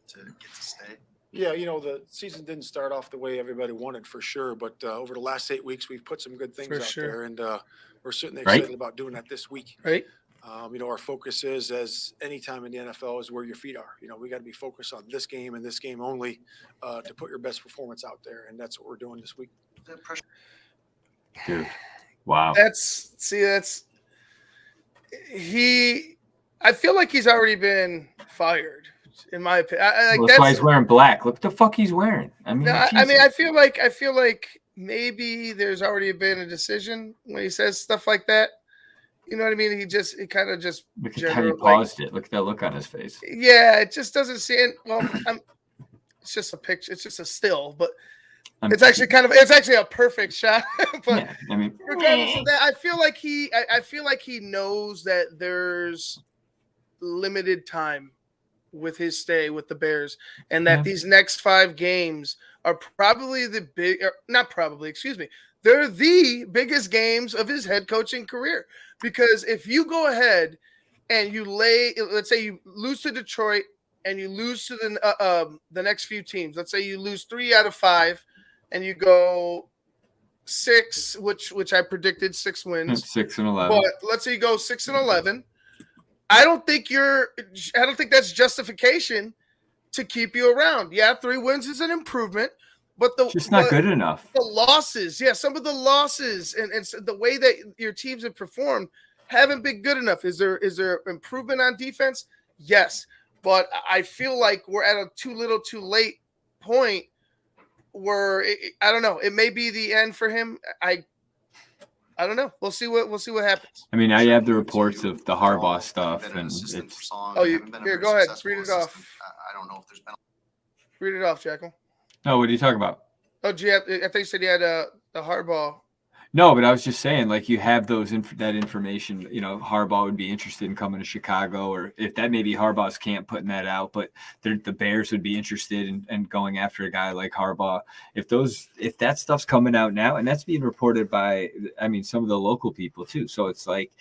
to get to stay? Yeah, the season didn't start off the way everybody wanted for sure, but over the last 8 weeks, we've put some good things For out sure. there, and we're certainly Right. excited about doing that this week. Right? Our focus is, as any time in the NFL, is where your feet are. We got to be focused on this game and this game only to put your best performance out there, and that's what we're doing this week. That pressure. Dude. Wow. I feel like he's already been fired, in my opinion. That's why he's wearing black. Look what the fuck he's wearing. I mean, I feel like maybe there's already been a decision when he says stuff like that. You know what I mean? He kind of just look at how he paused it. Look at that look on his face. Yeah, it just doesn't seem well. It's just a picture. It's just a still, but it's actually a perfect shot. But yeah, I mean, regardless of that, I feel like he knows that there's limited time with his stay with the Bears, and that these next 5 games are probably they're the biggest games of his head coaching career. Because if you go ahead and let's say you lose to Detroit and you lose to the next few teams, let's say you lose 3 out of 5 and you go 6, which I predicted 6 wins. 6-11. But let's say you go 6-11. I don't think that's justification to keep you around. Yeah, 3 wins is an improvement, but just not good enough. The losses, some of the losses and the way that your teams have performed haven't been good enough. Is there improvement on defense? Yes, but I feel like we're at a too little, too late point where I don't know. It may be the end for him. I don't know. We'll see what happens. I mean, now you have the reports of the Harbaugh stuff, and it's. Here, go ahead. Read it off. I don't know if there's been. Read it off, Jackal. No, what are you talking about? Oh, I think you said you had the Harbaugh. No, but I was just saying, like, you have that information. Harbaugh would be interested in coming to Chicago, or if that maybe Harbaugh's camp putting that out, but the Bears would be interested in going after a guy like Harbaugh. If that stuff's coming out now, and that's being reported by, some of the local people too. So it's like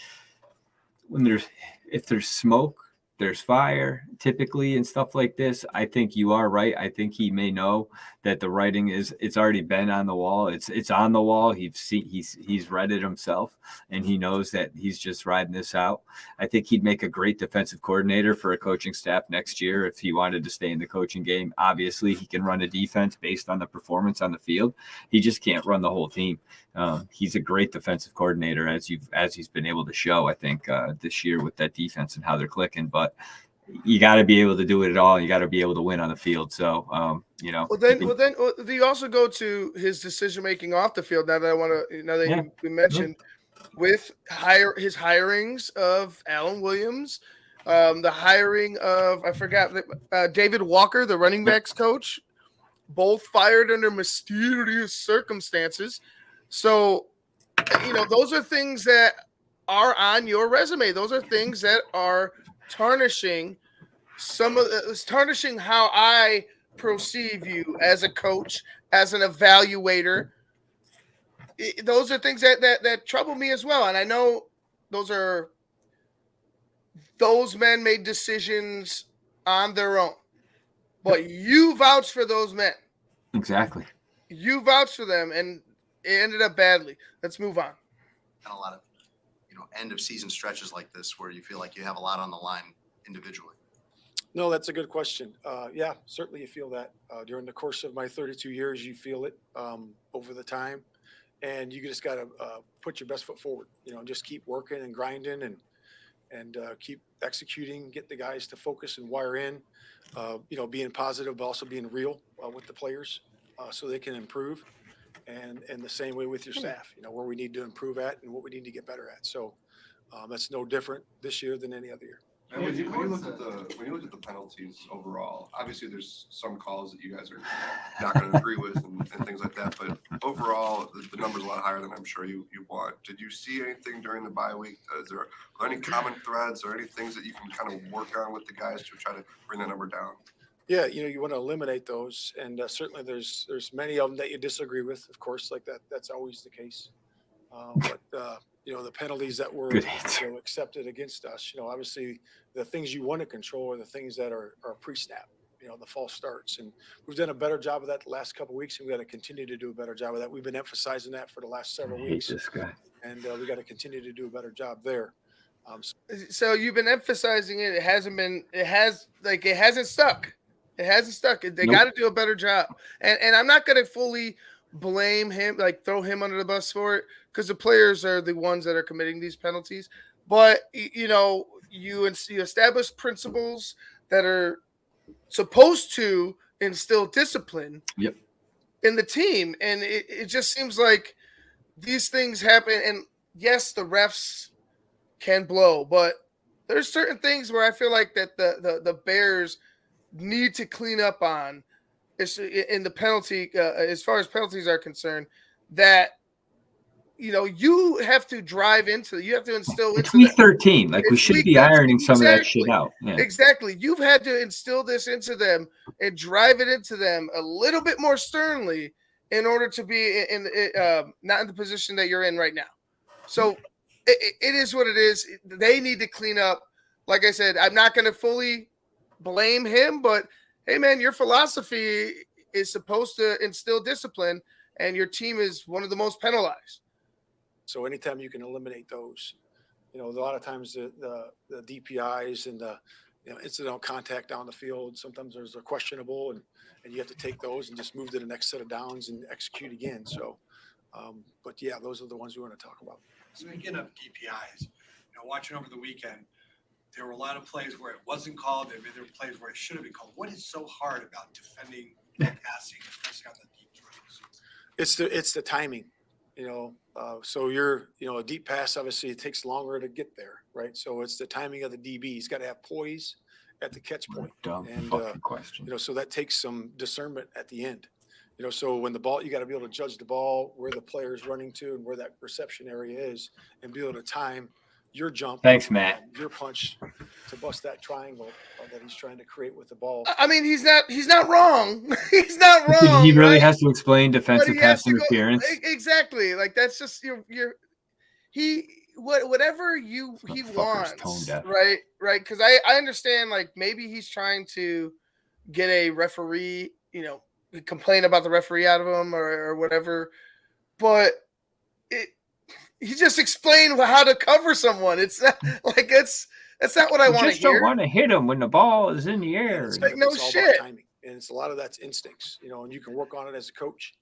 if there's smoke, there's fire typically and stuff like this. I think you are right. I think he may know that the writing it's already been on the wall. It's on the wall. He's read it himself, and he knows that he's just riding this out. I think he'd make a great defensive coordinator for a coaching staff next year if he wanted to stay in the coaching game. Obviously, he can run a defense based on the performance on the field. He just can't run the whole team. He's a great defensive coordinator, as he's been able to show, I think, this year with that defense and how they're clicking. But you got to be able to do it at all. You got to be able to win on the field. So, Well, then you also go to his decision making off the field. Now that we mentioned with his hirings of Alan Williams, the hiring of David Walker, the running backs coach, both fired under mysterious circumstances. So, those are things that are on your resume. Those are things that are tarnishing tarnishing how I perceive you as a coach, as an evaluator. Those are things that trouble me as well. And I know those men made decisions on their own, but you vouch for those men. Exactly. You vouch for them, and it ended up badly. Let's move on. And a lot of, end of season stretches like this where you feel like you have a lot on the line individually. No, that's a good question. Yeah, certainly you feel that during the course of my 32 years, you feel it over the time, and you just got to put your best foot forward. Just keep working and grinding and keep executing. Get the guys to focus and wire in. Being positive, but also being real with the players so they can improve. And the same way with your staff. Where we need to improve at and what we need to get better at. So that's no different this year than any other year. And when you look at the penalties overall, obviously there's some calls that you guys are not going to agree with and things like that. But overall, the number's a lot higher than I'm sure you want. Did you see anything during the bye week? Are there any common threads or any things that you can kind of work on with the guys to try to bring that number down? Yeah, you want to eliminate those, and certainly there's many of them that you disagree with, of course, like that. That's always the case. But the penalties that were accepted against us, obviously the things you want to control are the things that are pre-snap, the false starts. And we've done a better job of that the last couple of weeks, and we got to continue to do a better job of that. We've been emphasizing that for the last several weeks. This guy. And we got to continue to do a better job there. So you've been emphasizing it. It hasn't stuck. It hasn't stuck. They got to do a better job. And I'm not going to fully blame him, throw him under the bus for it, because the players are the ones that are committing these penalties. But, you establish principles that are supposed to instill discipline in the team. And it just seems like these things happen. And yes, the refs can blow, but there's certain things where I feel like that the Bears need to clean up on in the penalty, as far as penalties are concerned, that you have to drive into, you have to instill it's week 13. We should be ironing some of that shit out. Yeah. Exactly. You've had to instill this into them and drive it into them a little bit more sternly in order to be not in the position that you're in right now. So it is what it is. They need to clean up. Like I said, I'm not going to fully blame him, but hey, man, your philosophy is supposed to instill discipline, and your team is one of the most penalized. So anytime you can eliminate those, a lot of times the DPIs and the incidental contact down the field, sometimes there's a questionable, and you have to take those and just move to the next set of downs and execute again. So, but yeah, those are the ones we want to talk about. Speaking of DPIs, watching over the weekend, there were a lot of plays where it wasn't called. There were plays where it should have been called. What is so hard about defending passing, especially on the deep throws? It's the timing. So you're, a deep pass, obviously it takes longer to get there, right? So it's the timing of the DB. He's got to have poise at the catch point. Dumb question. So that takes some discernment at the end. So when the ball, you got to be able to judge the ball, where the player's running to and where that reception area is, and be able to time your jump. Thanks, Matt. Your punch to bust that triangle that he's trying to create with the ball. I mean, he's not wrong. He's not wrong. He really has to explain defensive pass interference. Exactly. That's just whatever he wants, right? Right. Because I understand, maybe he's trying to get a referee, complain about the referee out of him or whatever, but he just explained how to cover someone. It's not that's not what I want to hear. Just don't want to hit him when the ball is in the air. It's no shit. Timing. And it's a lot of that's instincts, and you can work on it as a coach.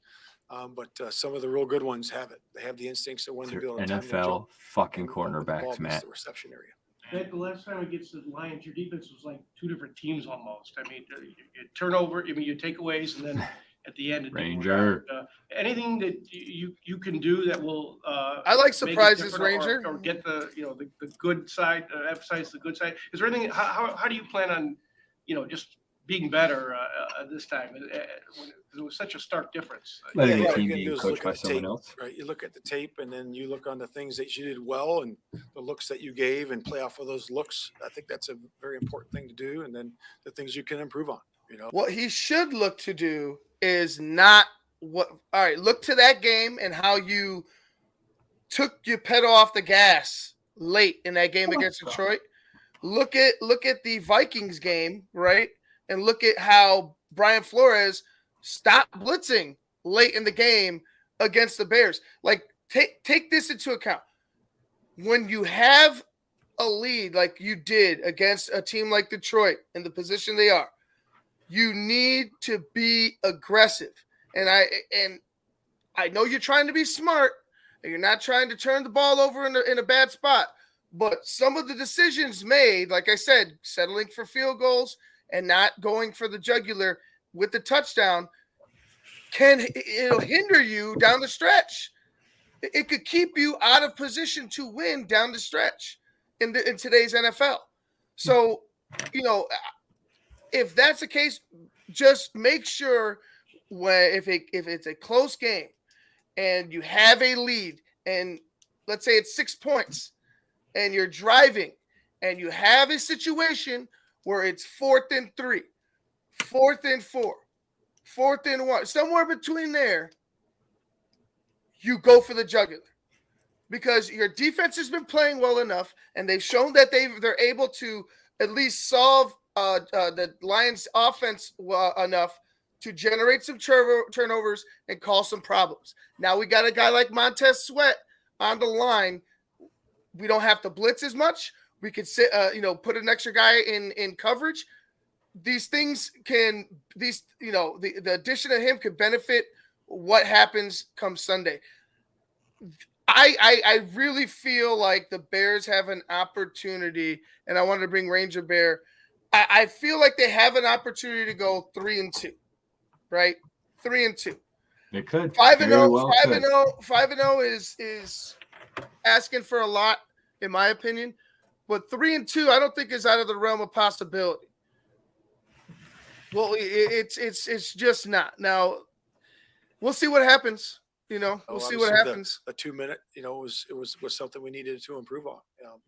But some of the real good ones have it. They have the instincts of when to be able to NFL fucking cornerbacks, Matt. The reception area. That the last time against the Lions, your defense was like two different teams almost. I mean, you turnover, you takeaways, and then at the end, Ranger. Anything that you can do that will I like make it surprises, different Ranger. or get the the good side, emphasize the good side. Is there anything? How do you plan on just being better this time? When it was such a stark difference. Letting Yeah, the what team you can do be is coached look by at the someone tape, else. right? You look at the tape and then you look on the things that you did well and the looks that you gave and play off of those looks. I think that's a very important thing to do. And then the things you can improve on, What he should look to do is not what. All right, look to that game and how you took your pedal off the gas late in that game against Detroit. Look at the Vikings game, right? And look at how Brian Flores stopped blitzing late in the game against the Bears. Like, take this into account. When you have a lead like you did against a team like Detroit in the position they are, you need to be aggressive. And I know you're trying to be smart and you're not trying to turn the ball over in a bad spot. But some of the decisions made, like I said, settling for field goals and not going for the jugular with the touchdown, it'll hinder you down the stretch. It could keep you out of position to win down the stretch in today's NFL. So, if that's the case, just make sure if it's a close game and you have a lead, and let's say it's 6 points, and you're driving, and you have a situation where it's 4th and 3, 4th and 4, 4th and 1, somewhere between there, you go for the jugular. Because your defense has been playing well enough, and they've shown that they're able to at least solve the Lions' offense enough to generate some turnovers and cause some problems. Now we got a guy like Montez Sweat on the line. We don't have to blitz as much. We could sit, put an extra guy in coverage. These things the addition of him could benefit what happens come Sunday. I really feel like the Bears have an opportunity, and I wanted to bring Ranger Bear. I feel like they have an opportunity to go 3-2, right? 3-2. They could 5-0. 5-0 is asking for a lot, in my opinion. But 3-2, I don't think is out of the realm of possibility. Well, it's just not. Now, we'll see what happens. We'll see what happens. A 2-minute, was something we needed to improve on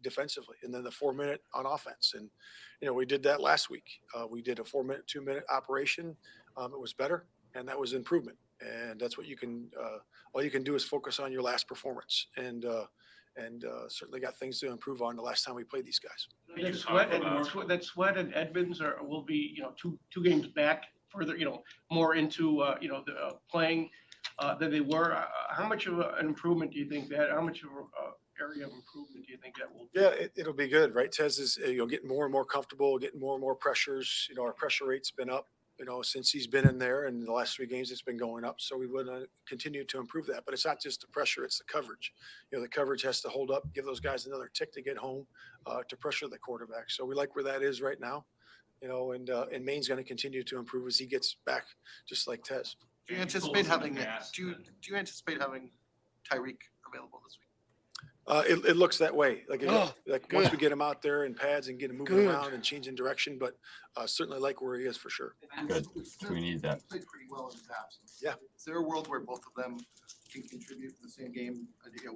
defensively, and then the 4-minute on offense. And we did that last week. We did a 4-minute, 2-minute operation. It was better, and that was improvement. And that's what you can. All you can do is focus on your last performance, and certainly got things to improve on the last time we played these guys. That Sweat and Edmonds will be two games back further, more into playing than they were. How much of an improvement do you think that? How much of an area of improvement do you think that will be? Yeah, it'll be good, right? Tez is getting more and more comfortable, getting more and more pressures. Our pressure rate's been up, since he's been in there, and the last 3 games it's been going up. So we want to continue to improve that. But it's not just the pressure; it's the coverage. The coverage has to hold up, give those guys another tick to get home, to pressure the quarterback. So we like where that is right now, and Maine's going to continue to improve as he gets back, just like Tez. Do you anticipate having Tyreek available this week? It looks that way. Once good. we get him out there in pads and get him moving around and changing direction, but certainly like where he is for sure. Good. We need that. Played pretty well in his absence. Yeah. Is there a world where both of them can contribute in the same game,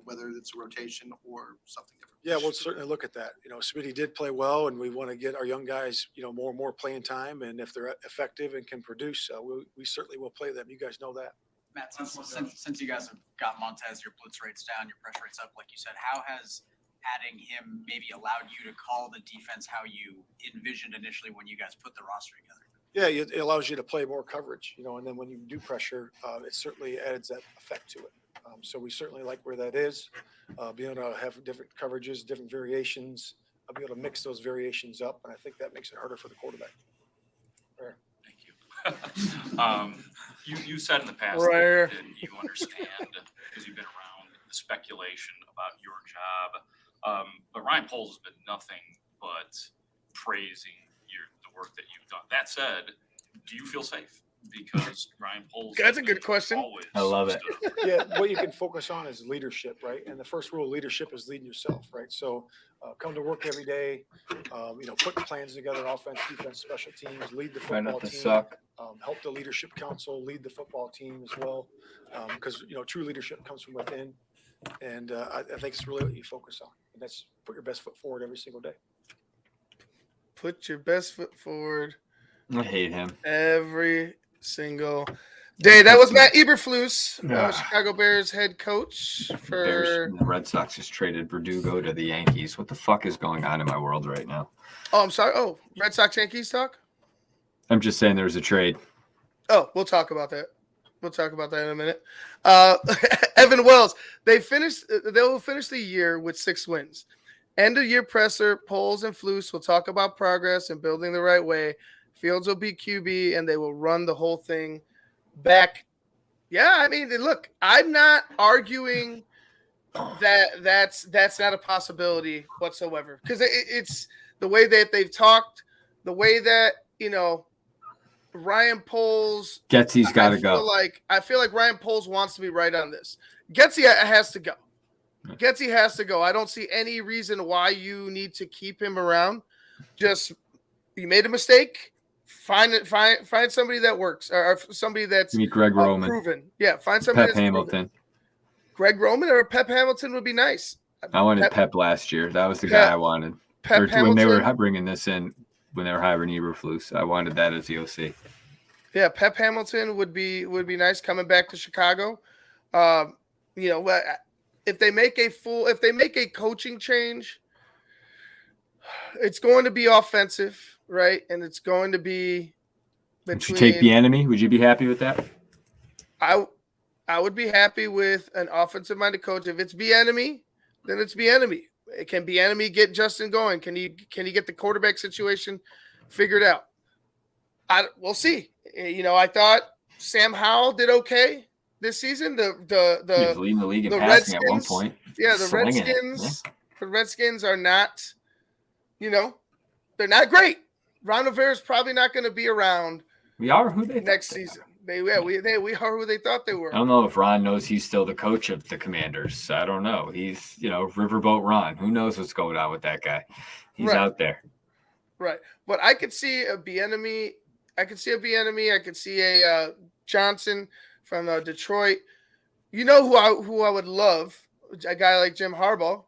whether it's a rotation or something different? Yeah, we'll certainly look at that. Smitty did play well, and we want to get our young guys, more and more playing time. And if they're effective and can produce, we certainly will play them. You guys know that. Matt, since you guys have got Montez, your blitz rate's down, your pressure rate's up, like you said, how has adding him maybe allowed you to call the defense how you envisioned initially when you guys put the roster together? Yeah, it allows you to play more coverage, and then when you do pressure, it certainly adds that effect to it. So we certainly like where that is, being able to have different coverages, different variations, be able to mix those variations up, and I think that makes it harder for the quarterback. Right. Thank you. You said in the past that you understand, because you've been around, the speculation about your job. But Ryan Poles has been nothing but praising the work that you've done. That said, do you feel safe? Because Ryan Poles. That's a good question. I love it. Yeah, what you can focus on is leadership, right? And the first rule of leadership is leading yourself, right? So come to work every day, put plans together, offense, defense, special teams, lead the Try football not to team, suck. help the leadership council, lead the football team as well. Because, true leadership comes from within. And I think it's really what you focus on. And that's put your best foot forward every single day. Put your best foot forward. I hate him. Every single day. That was Matt Eberflus, Yeah. Chicago Bears head coach for. The Red Sox just traded Verdugo to the Yankees. What the fuck is going on in my world right now? Oh, I'm sorry. Oh, Red Sox Yankees talk? I'm just saying there was a trade. Oh, we'll talk about that. We'll talk about that in a minute. Evan Wells, they'll finish the year with 6 wins. End of year presser, Poles and Flus will talk about progress and building the right way. Fields will be QB and they will run the whole thing back. Yeah, I mean, look, I'm not arguing that's not a possibility whatsoever because it's the way that they've talked, the way that, Ryan Poles Getsy's got to go. I feel like Ryan Poles wants to be right on this. Getsy has to go. Getsy has to go. I don't see any reason why you need to keep him around. Just you made a mistake. Find somebody that works or somebody that's Greg Roman. Proven. Yeah, find somebody Pep that's Hamilton. Proven. Greg Roman or Pep Hamilton would be nice. I wanted Pep last year. That was the guy I wanted. Pep Hamilton, when they were bringing this in, when they were hiring Eberflus, I wanted that as the OC. Yeah, Pep Hamilton would be nice coming back to Chicago. If they make a coaching change, it's going to be offensive, right? And it's going to be Would you take the enemy? Would you be happy with that? I would be happy with an offensive-minded coach. If it's Bieniemy, then it's Bieniemy. Can Bieniemy get Justin going? Can he get the quarterback situation figured out? We'll see. I thought Sam Howell did okay this season. He was leading the league in passing at one point. Yeah, the Redskins are not, they're not great. Ron Rivera's probably not going to be around. We are who they next season. We are who they thought they were. I don't know if Ron knows he's still the coach of the Commanders. I don't know. He's, Riverboat Ron. Who knows what's going on with that guy? He's out there. Right. But I could see a Bieniemy. I could see a Johnson from Detroit. Who I would love? A guy like Jim Harbaugh.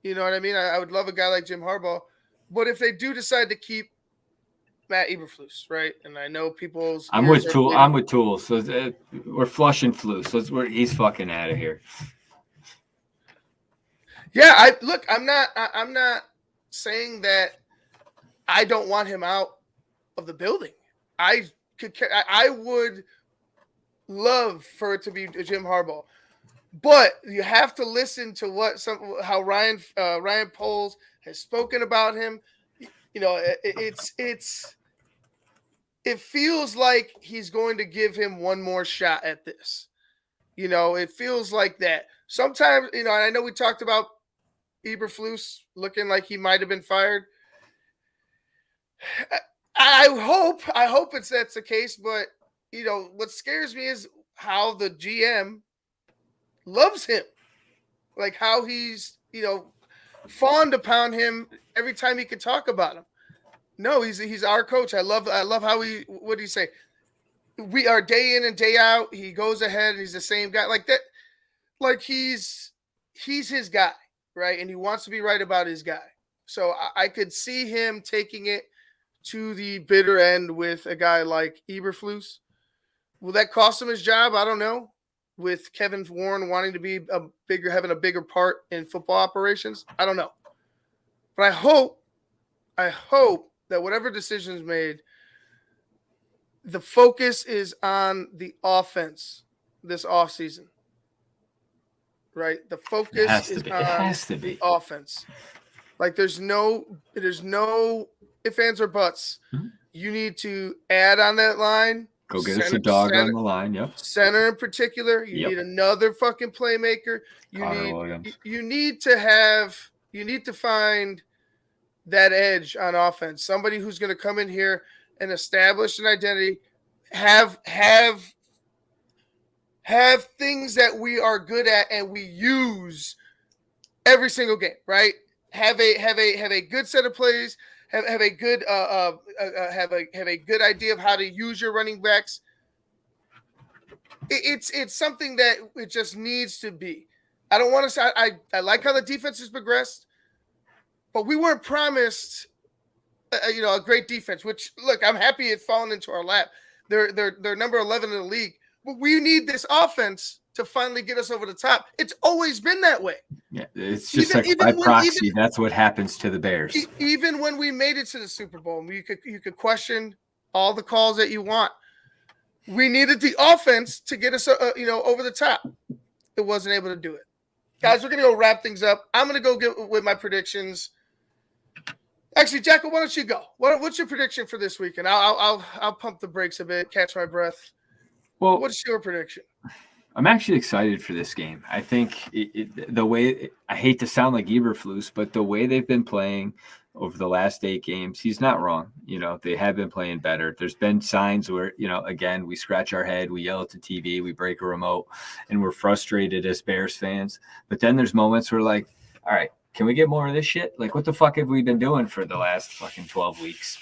You know what I mean? I would love a guy like Jim Harbaugh. But if they do decide to keep Matt Eberflus, right? And I know people's. I'm with Tool. So we're flushing Flus. He's fucking out of here. Yeah, I'm not saying that I don't want him out of the building. I would love for it to be Jim Harbaugh, but you have to listen to how Ryan Poles has spoken about him. It feels like he's going to give him one more shot at this. It feels like that. Sometimes, I know we talked about Eberflus looking like he might have been fired. I hope that's the case, but what scares me is how the GM loves him. Like how he's, fawned upon him every time he could talk about him. No, he's our coach. I love how what do you say? We are day in and day out. He goes ahead and he's the same guy like that. Like he's his guy, right? And he wants to be right about his guy. So I could see him taking it to the bitter end with a guy like Eberflus. Will that cost him his job? I don't know. With Kevin Warren wanting to be having a bigger part in football operations, I don't know. But I hope that whatever decision is made, the focus is on the offense this offseason. Right? The focus is on the offense. Like there's no ifs, ands, or buts. Mm-hmm. You need to add on that line. Go get us a dog on the line. Yep. Center in particular. You need another fucking playmaker. You need to have You need to find that edge on offense. Somebody who's going to come in here and establish an identity, have things that we are good at and we use every single game, right? Have a good set of plays. Have a good have a good idea of how to use your running backs. It's something that it just needs to be. I don't want to say I like how the defense has progressed, but we weren't promised a great defense. Which look, I'm happy it's fallen into our lap. They're number 11 in the league, but we need this offense to finally get us over the top. It's always been that way. Yeah, it's just by proxy. That's what happens to the Bears. Even when we made it to the Super Bowl, you could question all the calls that you want. We needed the offense to get us, over the top. It wasn't able to do it. Guys, we're gonna go wrap things up. I'm gonna go get with my predictions. Actually, Jackal, why don't you go? What's your prediction for this weekend? I'll pump the brakes a bit, catch my breath. Well, what's your prediction? I'm actually excited for this game. I think the way I hate to sound like Eberflus, but the way they've been playing over the last 8 games, he's not wrong. They have been playing better. There's been signs where, again, we scratch our head, we yell at the TV, we break a remote, and we're frustrated as Bears fans. But then there's moments where like, all right, can we get more of this shit? Like, what the fuck have we been doing for the last fucking 12 weeks?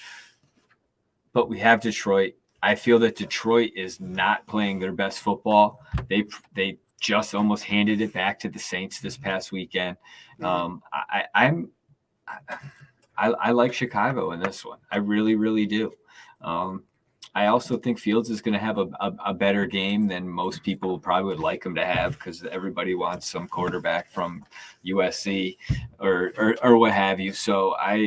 But we have Detroit. I feel that Detroit is not playing their best football. They just almost handed it back to the Saints this past weekend. I like Chicago in this one. I really, really do. I also think Fields is going to have a better game than most people probably would like him to have, because everybody wants some quarterback from USC or what have you. So I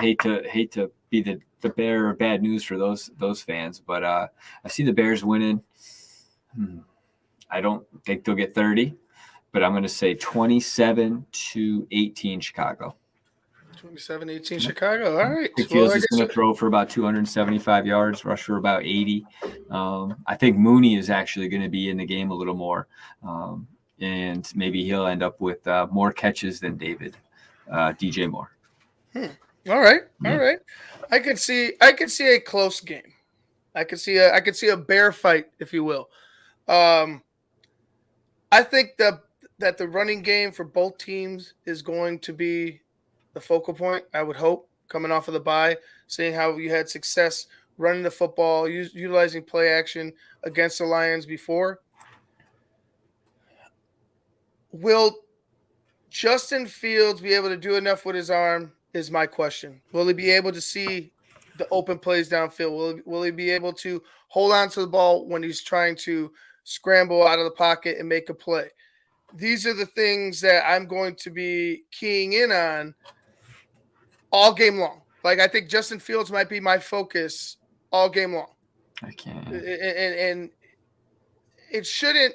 hate to be the bearer of bad news for those fans, but I see the Bears winning. I don't think they'll get 30, but I'm going to say 27-18 Chicago. 27-18 Chicago. All right. Fields is going to throw for about 275 yards, rush for about 80. I think Mooney is actually going to be in the game a little more, and maybe he'll end up with more catches than DJ Moore. All right. All right. I could see a close game. I could see a bear fight, if you will. I think that the running game for both teams is going to be the focal point, I would hope, coming off of the bye, seeing how you had success running the football, utilizing play action against the Lions before. Will Justin Fields be able to do enough with his arm is my question. Will he be able to see the open plays downfield? Will he be able to hold on to the ball when he's trying to scramble out of the pocket and make a play? These are the things that I'm going to be keying in on all game long. Like, I think Justin Fields might be my focus all game long. I can't. And it shouldn't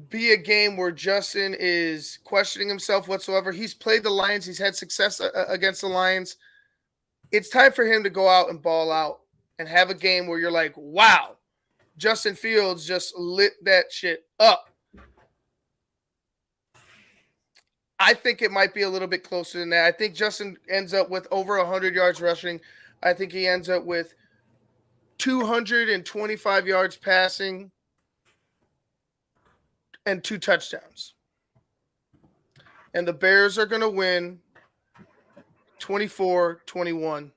be a game where Justin is questioning himself whatsoever. He's played the Lions. He's had success against the Lions. It's time for him to go out and ball out and have a game where you're like, wow, Justin Fields just lit that shit up. I think it might be a little bit closer than that. I think Justin ends up with over 100 yards rushing. I think he ends up with 225 yards passing and 2 touchdowns. And the Bears are going to win 24-21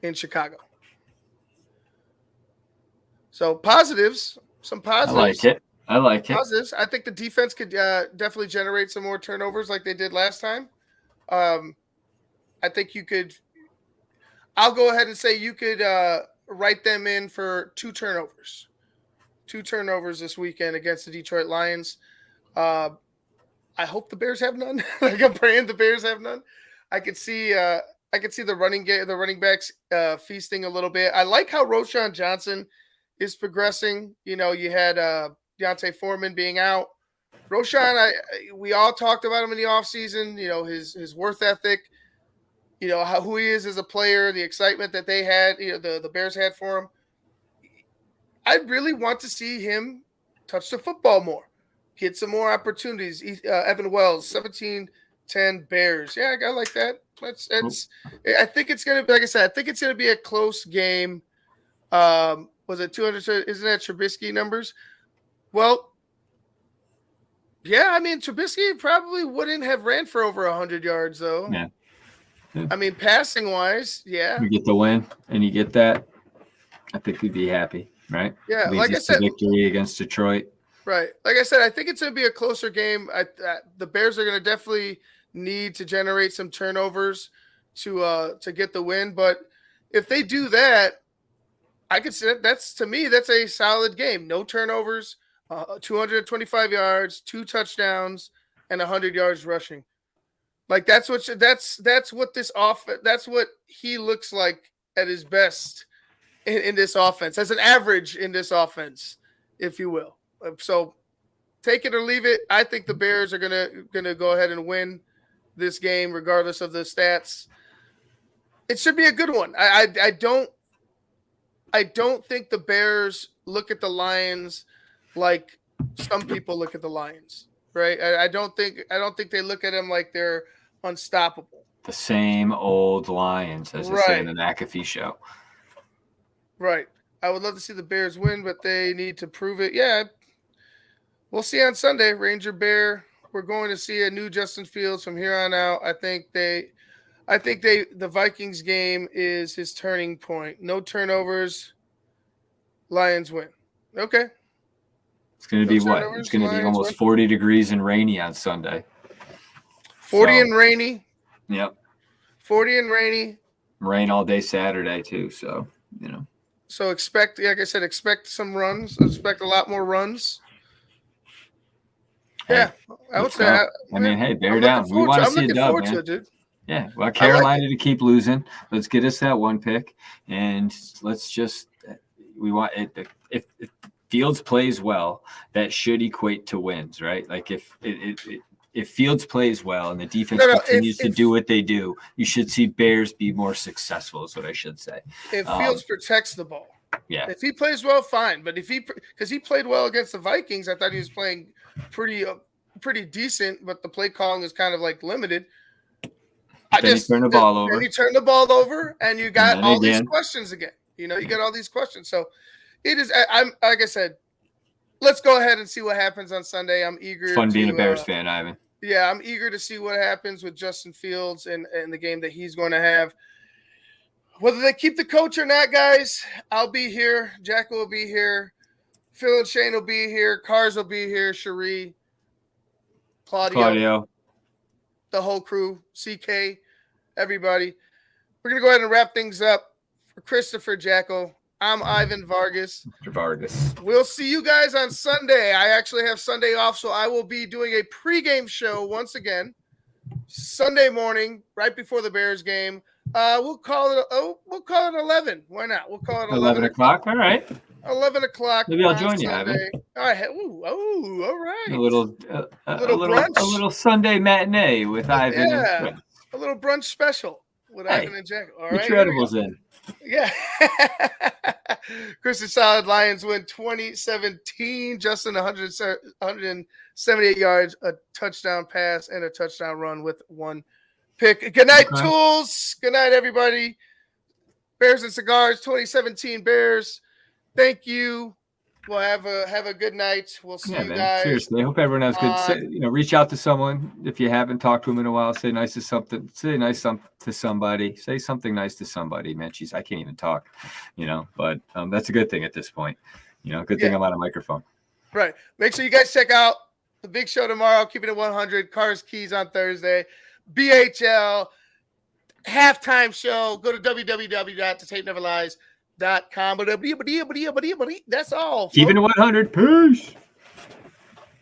in Chicago. So positives, some positives. I like it. Positives. I think the defense could definitely generate some more turnovers like they did last time. I think you could – I'll go ahead and say you could write them in for 2 turnovers. 2 turnovers this weekend against the Detroit Lions. I hope the Bears have none. Like, I'm praying the Bears have none. I could see the running backs feasting a little bit. I like how Roschon Johnson is progressing. You had Deontay Foreman being out. Roschon, we all talked about him in the offseason, his worth ethic, who he is as a player, the excitement that they had, the Bears had for him. I really want to see him touch the football more. get some more opportunities. Evan Wells, 17-10 Bears. Yeah, I like that. I think it's gonna be, like I said, I think it's gonna be a close game. Was it 200? Isn't that Trubisky numbers? Well, yeah, I mean Trubisky probably wouldn't have ran for over 100 yards though. Yeah. I mean, passing wise, yeah. You get the win and you get that, I think we'd be happy, right? Yeah, Leads like I us to said, victory against Detroit. right. Like I said, I think it's going to be a closer game. The Bears are going to definitely need to generate some turnovers to get the win. But if they do that, I could say that's a solid game. No turnovers, 225 yards, 2 touchdowns, and 100 yards rushing. Like that's what he looks like at his best in this offense, as an average in this offense, if you will. So take it or leave it. I think the Bears are gonna go ahead and win this game regardless of the stats. It should be a good one. I don't think the Bears look at the Lions like some people look at the Lions, right? I don't think they look at them like they're unstoppable. The same old Lions, as they say in the McAfee show. Right. I would love to see the Bears win, but they need to prove it. Yeah. We'll see on Sunday. Ranger Bear. We're going to see a new Justin Fields from here on out. I think the Vikings game is his turning point. No turnovers. Lions win. Okay. It's going to be what? It's going to be almost 40 degrees and rainy on Sunday. 40 and rainy. Yep. 40 and rainy. Rain all day Saturday too, so, So expect some runs. Expect a lot more runs. Yeah, I would say. Hey, bear down. We want to see a dub, man. Dude. Yeah, well, Carolina to keep losing. Let's get us that one pick, and let's just we want it. If Fields plays well, that should equate to wins, right? Like if Fields plays well and the defense continues to do what they do, you should see Bears be more successful. Is what I should say. If Fields protects the ball. Yeah. If he plays well, fine. But because he played well against the Vikings, I thought he was playing pretty decent, but the play calling is kind of like limited. Then he turned the ball over. And you turn the ball over, and you got all these questions again. You got all these questions. So it is. I'm like I said. Let's go ahead and see what happens on Sunday. I'm eager. It's fun being a Bears fan, Ivan. Yeah, I'm eager to see what happens with Justin Fields and the game that he's going to have. Whether they keep the coach or not, guys, I'll be here. Jackal will be here. Phil and Shane will be here. Cars will be here. Cherie, Claudio, the whole crew, CK, everybody. We're going to go ahead and wrap things up. For Christopher, Jackal, I'm Ivan Vargas. Mr. Vargas. We'll see you guys on Sunday. I actually have Sunday off, so I will be doing a pregame show once again Sunday morning, right before the Bears game. We'll call it 11. Why not? We'll call it 11 o'clock. All right. 11 o'clock. Maybe I'll join you, Ivan. All right. Ooh, all right. A little brunch. A little Sunday matinee with Ivan. Yeah. A little brunch special with Ivan and Jack. All right. Get your edibles in. Yeah. Christian Solid Lions win 2017. Justin 178 yards, a touchdown pass, and a touchdown run with 1 pick. Good night, Tools. Good night, everybody. Bears and Cigars, 2017 Bears. Thank you. We'll have a good night. We'll see you guys. Seriously, I hope everyone has good. Reach out to someone if you haven't talked to them in a while. Say nice to something. Say nice to somebody. Say something nice to somebody. Man, geez, I can't even talk. But that's a good thing at this point. Good thing I'm on a microphone. Right. Make sure you guys check out the big show tomorrow. Keeping it 100. Cars Keys on Thursday. BHL halftime show. Go to www.thetapeneverlies.com. That's all. Keeping it 100. Peace.